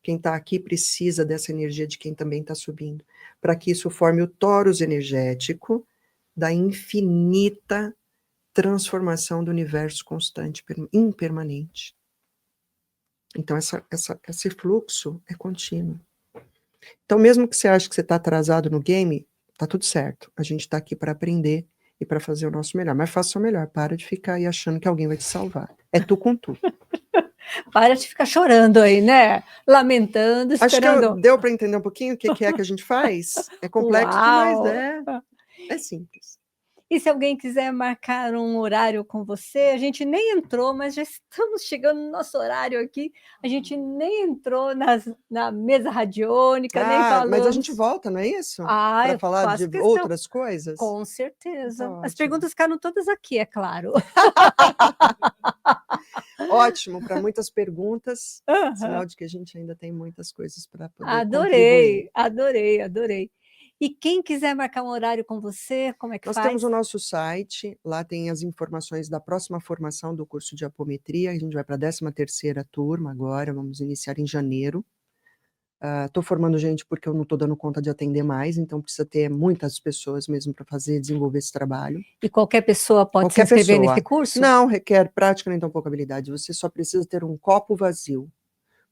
Quem está aqui precisa dessa energia de quem também está subindo, para que isso forme o torus energético da infinita transformação do universo constante, impermanente. Então, esse fluxo é contínuo. Então, mesmo que você ache que você está atrasado no game, tá tudo certo. A gente está aqui para aprender e para fazer o nosso melhor. Mas faça o melhor, para de ficar aí achando que alguém vai te salvar. É tu com tu. para de ficar chorando aí, né? Lamentando, esperando. Acho que deu para entender um pouquinho o que é que a gente faz? É complexo, mas Uau! é simples. E se alguém quiser marcar um horário com você, a gente nem entrou, mas já estamos chegando no nosso horário aqui. A gente nem entrou na mesa radiônica, nem Mas a gente falamos. volta, não é isso? Para Eu falar de faço questão. outras coisas? Com Tá certeza. As ótimo. perguntas ficaram todas aqui, é claro. Ótimo, para muitas perguntas, sinal Aham. de que a gente ainda tem muitas coisas para poder contribuir. Adorei, adorei, adorei. E quem quiser marcar um horário com você, como é que Nós temos faz? o nosso site, lá tem as informações da próxima formação do curso de apometria, a gente vai para a 13ª turma agora, vamos iniciar em janeiro. Estou formando gente porque eu não estou dando conta de atender mais, então precisa ter muitas pessoas mesmo para desenvolver esse trabalho. E qualquer pessoa pode se Qualquer inscrever pessoa. nesse curso? Não requer prática nem tão pouca habilidade, você só precisa ter um copo vazio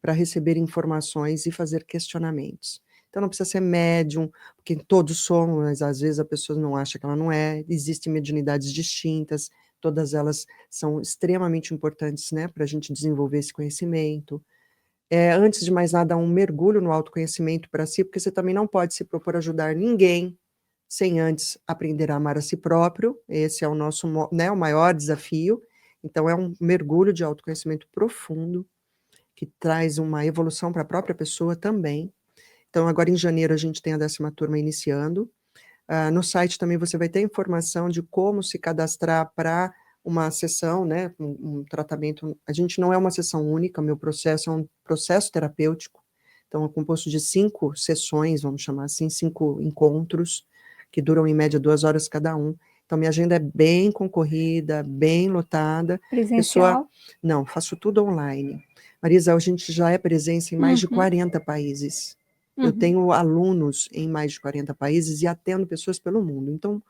para receber informações e fazer questionamentos. Então não precisa ser médium, porque todos somos, mas às vezes a pessoa não acha que ela não é, existem mediunidades distintas, todas elas são extremamente importantes, né, para a gente desenvolver esse conhecimento. Antes de mais nada, um mergulho no autoconhecimento para si, porque você também não pode se propor ajudar ninguém sem antes aprender a amar a si próprio, esse é o nosso, né, o maior desafio. Então é um mergulho de autoconhecimento profundo, que traz uma evolução para a própria pessoa também. Então agora em janeiro a gente tem a 10ª turma iniciando. No site também você vai ter informação de como se cadastrar para uma sessão, né, um tratamento. A gente não é uma sessão única, meu processo é um processo terapêutico, então é composto de 5 sessões, vamos chamar assim, 5 encontros, que duram em média 2 horas cada um. Então minha agenda é bem concorrida, bem lotada. Presencial? Não, faço tudo online. Marisa, a gente já é presença em mais de 40 países. Eu tenho alunos em mais de 40 países e atendo pessoas pelo mundo. Então,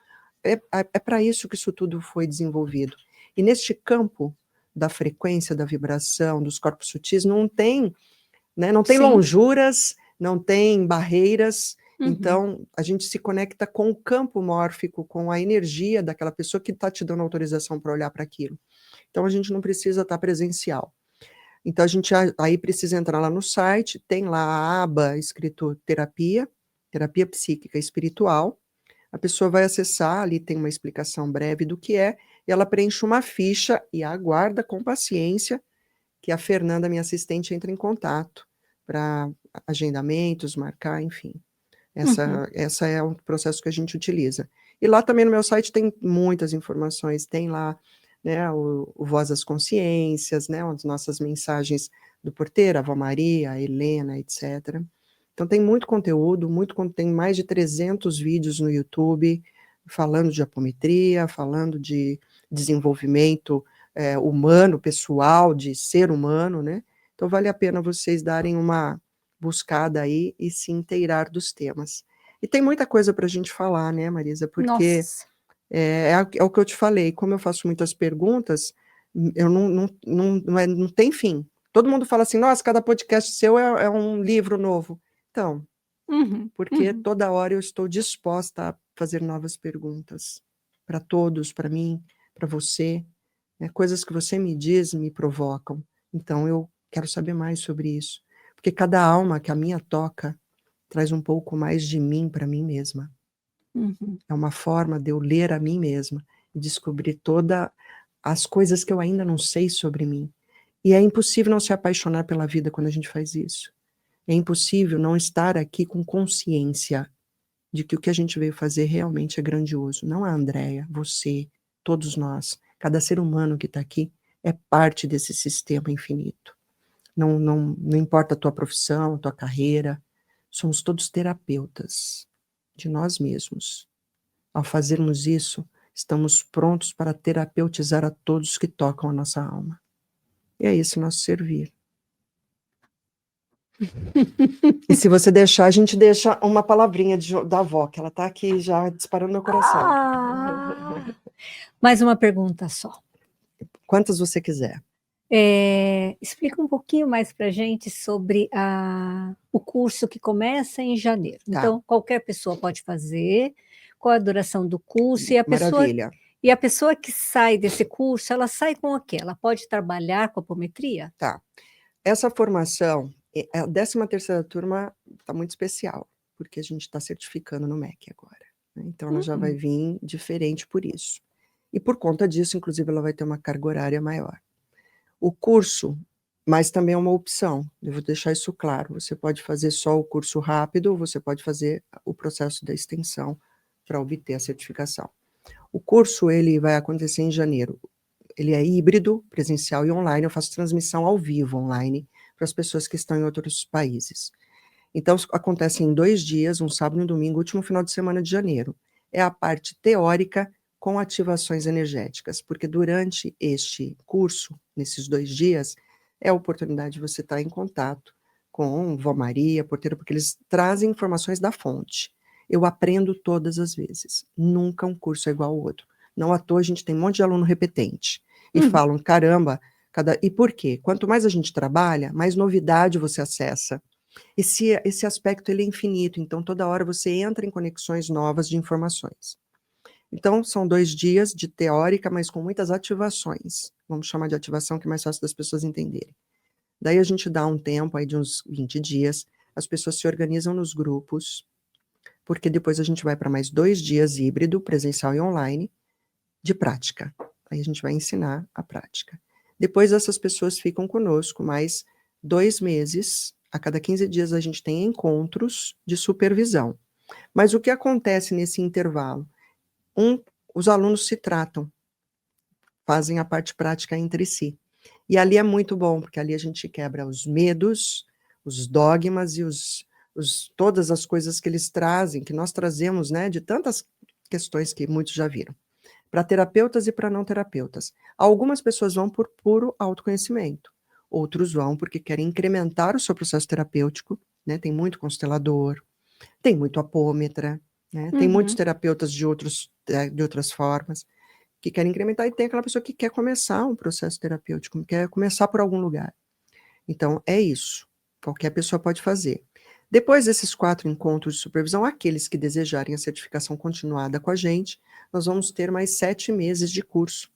é para isso que isso tudo foi desenvolvido. E neste campo da frequência, da vibração, dos corpos sutis, não tem, né, não tem lonjuras, não tem barreiras. Então, a gente se conecta com o campo mórfico, com a energia daquela pessoa que está te dando autorização para olhar para aquilo. Então, a gente não precisa estar presencial. Então, a gente aí precisa entrar lá no site, tem lá a aba escrito terapia psíquica espiritual, a pessoa vai acessar, ali tem uma explicação breve do que é, e ela preenche uma ficha e aguarda com paciência que a Fernanda, minha assistente, entre em contato para agendamentos, marcar, enfim. Essa é o processo que a gente utiliza. E lá também no meu site tem muitas informações, tem lá, né, o Voz das Consciências, né, as nossas mensagens do Porteiro, Avó Maria, a Helena, etc. Então tem muito conteúdo, tem mais de 300 vídeos no YouTube, falando de apometria, falando de desenvolvimento humano, pessoal, de ser humano, né? Então vale a pena vocês darem uma buscada aí e se inteirar dos temas. E tem muita coisa para a gente falar, né, Marisa? Porque é o que eu te falei, como eu faço muitas perguntas, eu não tem fim. Todo mundo fala assim, nossa, cada podcast seu é um livro novo. Então, porque toda hora eu estou disposta a fazer novas perguntas para todos, para mim, para você, né? Coisas que você me diz me provocam. Então eu quero saber mais sobre isso, porque cada alma que a minha toca traz um pouco mais de mim para mim mesma. É uma forma de eu ler a mim mesma e descobrir todas as coisas que eu ainda não sei sobre mim. E é impossível não se apaixonar pela vida quando a gente faz isso. É impossível não estar aqui com consciência de que o que a gente veio fazer realmente é grandioso. Não a Andréia, você, todos nós, cada ser humano que está aqui é parte desse sistema infinito. Não importa a tua profissão, a tua carreira, somos todos terapeutas de nós mesmos. Ao fazermos isso, estamos prontos para terapeutizar a todos que tocam a nossa alma. E é esse nosso servir. E se você deixar, a gente deixa uma palavrinha da avó, que ela está aqui já disparando no meu coração. Mais uma pergunta só. Quantas você quiser. Explica um pouquinho mais para a gente sobre o curso que começa em janeiro. Tá. Então, qualquer pessoa pode fazer, qual a duração do curso, Maravilha. E a pessoa que sai desse curso, ela sai com o quê? Ela pode trabalhar com apometria? Tá. essa formação, a 13ª turma está muito especial, porque a gente está certificando no MEC agora, né? Então ela já vai vir diferente por isso. E por conta disso, inclusive, ela vai ter uma carga horária maior. O curso, mas também é uma opção, eu vou deixar isso claro, você pode fazer só o curso rápido, ou você pode fazer o processo da extensão para obter a certificação. O curso, ele vai acontecer em janeiro. Ele é híbrido, presencial e online, eu faço transmissão ao vivo online para as pessoas que estão em outros países. Então, acontece em 2 dias, um sábado e um domingo, último final de semana de janeiro. É a parte teórica com ativações energéticas, porque durante este curso, nesses 2 dias, é a oportunidade de você estar em contato com Vó Maria, porteira, porque eles trazem informações da fonte. Eu aprendo todas as vezes, nunca um curso é igual ao outro. Não à toa a gente tem um monte de aluno repetente, e falam, caramba, e por quê? Quanto mais a gente trabalha, mais novidade você acessa. Esse aspecto ele é infinito, então toda hora você entra em conexões novas de informações. Então, são 2 dias de teórica, mas com muitas ativações. Vamos chamar de ativação, que é mais fácil das pessoas entenderem. Daí a gente dá um tempo aí de uns 20 dias, as pessoas se organizam nos grupos, porque depois a gente vai para mais 2 dias híbrido, presencial e online, de prática. Aí a gente vai ensinar a prática. Depois essas pessoas ficam conosco mais 2 meses, a cada 15 dias a gente tem encontros de supervisão. Mas o que acontece nesse intervalo? Os alunos se tratam, fazem a parte prática entre si. E ali é muito bom, porque ali a gente quebra os medos, os dogmas e todas as coisas que eles trazem, que nós trazemos, né, de tantas questões que muitos já viram, para terapeutas e para não terapeutas. Algumas pessoas vão por puro autoconhecimento, outros vão porque querem incrementar o seu processo terapêutico, né, tem muito constelador, tem muito apômetra, né, tem muitos terapeutas de outras formas, que querem incrementar, e tem aquela pessoa que quer começar um processo terapêutico, quer começar por algum lugar. Então, é isso. Qualquer pessoa pode fazer. Depois desses 4 encontros de supervisão, aqueles que desejarem a certificação continuada com a gente, nós vamos ter mais 7 meses de curso,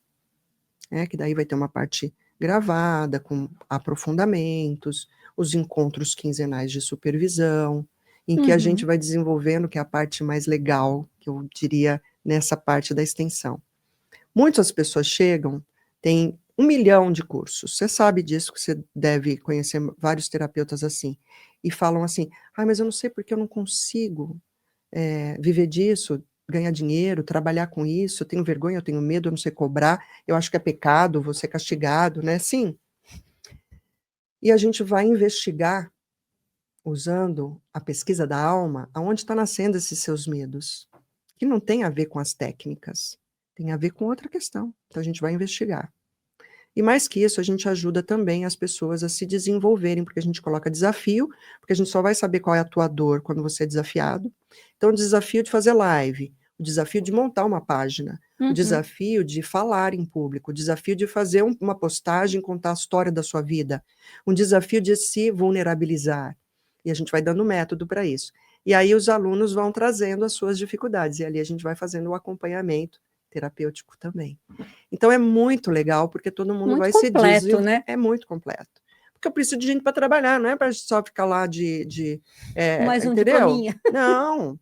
né, que daí vai ter uma parte gravada, com aprofundamentos, os encontros quinzenais de supervisão, em que a gente vai desenvolvendo, que é a parte mais legal, que eu diria, nessa parte da extensão. Muitas pessoas chegam, tem 1 milhão de cursos, você sabe disso, que você deve conhecer vários terapeutas assim, e falam assim, mas eu não sei porque eu não consigo viver disso, ganhar dinheiro, trabalhar com isso, eu tenho vergonha, eu tenho medo, eu não sei cobrar, eu acho que é pecado, vou ser castigado, né? Sim. E a gente vai investigar, usando a pesquisa da alma, aonde está nascendo esses seus medos, que não tem a ver com as técnicas, tem a ver com outra questão. Então a gente vai investigar. E mais que isso, a gente ajuda também as pessoas a se desenvolverem, porque a gente coloca desafio, porque a gente só vai saber qual é a tua dor quando você é desafiado. Então, o desafio de fazer live, o desafio de montar uma página, o desafio de falar em público, o desafio de fazer uma postagem, contar a história da sua vida, um desafio de se vulnerabilizar. E a gente vai dando método para isso. E aí os alunos vão trazendo as suas dificuldades, e ali a gente vai fazendo o acompanhamento terapêutico também. Então é muito legal, porque todo mundo vai se desenvolver. Né? É muito completo. Porque eu preciso de gente para trabalhar, não é para só ficar lá mais um entendeu? diplominha. Não,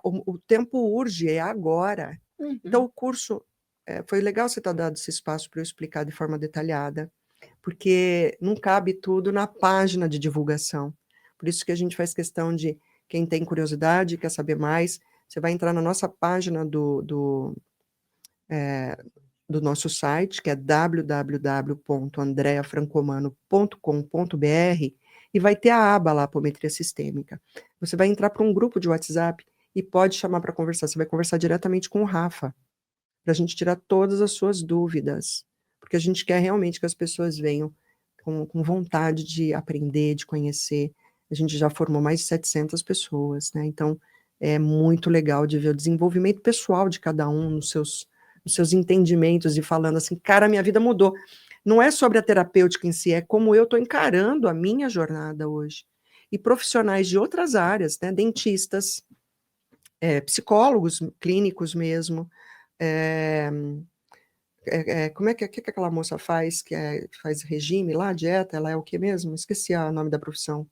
o tempo urge, é agora. Então o curso, foi legal você ter dado esse espaço para eu explicar de forma detalhada, porque não cabe tudo na página de divulgação. Por isso que a gente faz questão de, quem tem curiosidade, quer saber mais, você vai entrar na nossa página do nosso site, que é www.andreafrancomano.com.br, e vai ter a aba lá, apometria sistêmica. Você vai entrar para um grupo de WhatsApp e pode chamar para conversar. Você vai conversar diretamente com o Rafa, para a gente tirar todas as suas dúvidas, porque a gente quer realmente que as pessoas venham com vontade de aprender, de conhecer. A gente já formou mais de 700 pessoas, né? Então, é muito legal de ver o desenvolvimento pessoal de cada um nos seus entendimentos e falando assim, cara, minha vida mudou. Não é sobre a terapêutica em si, é como eu estou encarando a minha jornada hoje. E profissionais de outras áreas, né? Dentistas, psicólogos clínicos mesmo, como é que aquela moça faz, faz regime lá, dieta, ela é o que mesmo? Esqueci o nome da profissão.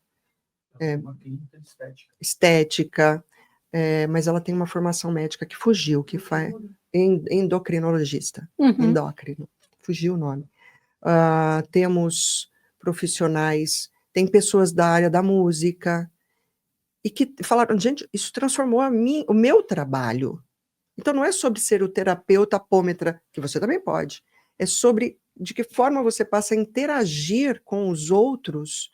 Uma clínica de estética. Estética, mas ela tem uma formação médica que fugiu, que faz endocrinologista, endócrino, fugiu o nome. Temos profissionais, tem pessoas da área da música, e que falaram, gente, isso transformou o meu trabalho. Então não é sobre ser o terapeuta apômetra, que você também pode, é sobre de que forma você passa a interagir com os outros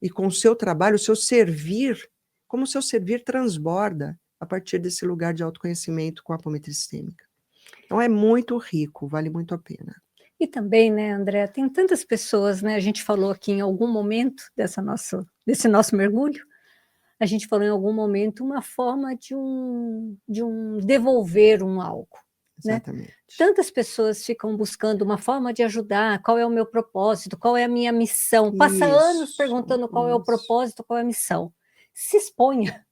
e com o seu trabalho, o seu servir, como o seu servir transborda a partir desse lugar de autoconhecimento com a apometria sistêmica. Então é muito rico, vale muito a pena. E também, né, André, tem tantas pessoas, né, a gente falou aqui em algum momento desse nosso mergulho, a gente falou em algum momento uma forma de um devolver um algo. Exatamente. Né? Tantas pessoas ficam buscando uma forma de ajudar, qual é o meu propósito, qual é a minha missão, passa anos perguntando qual é o propósito, qual é a missão. Se exponha,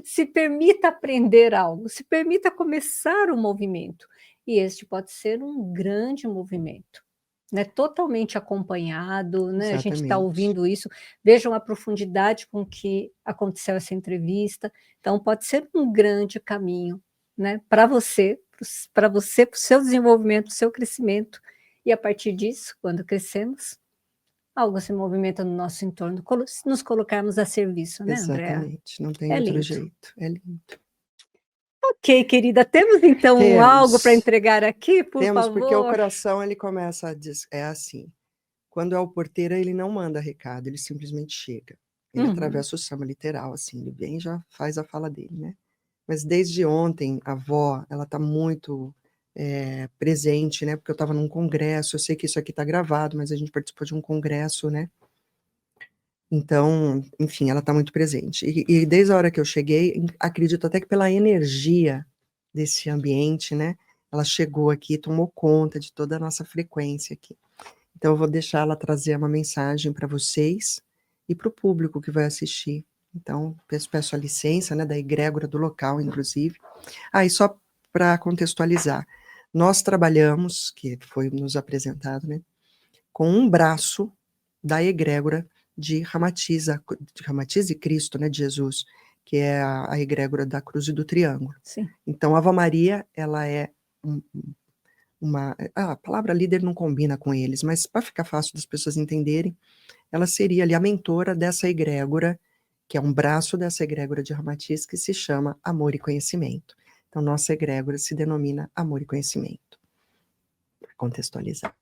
se permita aprender algo, se permita começar um movimento, e este pode ser um grande movimento. Né, totalmente acompanhado, né? A gente está ouvindo isso, vejam a profundidade com que aconteceu essa entrevista, então pode ser um grande caminho, né, para você, para o seu desenvolvimento, para o seu crescimento, e a partir disso, quando crescemos, algo se movimenta no nosso entorno, nos colocarmos a serviço, né, Andréa? Exatamente, não tem outro jeito, é lindo. Ok, querida, temos então algo para entregar aqui, por favor? Temos, porque o coração ele começa a é assim, quando é o porteiro ele não manda recado, ele simplesmente chega, ele atravessa o samba literal, assim, ele vem e já faz a fala dele, né? Mas desde ontem, a avó, ela está muito presente, né? Porque eu estava num congresso, eu sei que isso aqui está gravado, mas a gente participou de um congresso, né? Então, enfim, ela está muito presente. E desde a hora que eu cheguei, acredito até que pela energia desse ambiente, né? Ela chegou aqui, tomou conta de toda a nossa frequência aqui. Então, eu vou deixar ela trazer uma mensagem para vocês e para o público que vai assistir. Então, peço a licença, né, da egrégora do local, inclusive. E só para contextualizar, nós trabalhamos, que foi nos apresentado, né, com um braço da egrégora de Ramatiz e Cristo, né, de Jesus, que é a egrégora da cruz e do triângulo. Sim. Então, a Ave Maria, ela é a palavra líder não combina com eles, mas para ficar fácil das pessoas entenderem, ela seria ali a mentora dessa egrégora, que é um braço dessa egrégora de Ramatiz, que se chama Amor e Conhecimento. Então, nossa egrégora se denomina Amor e Conhecimento. Para contextualizar.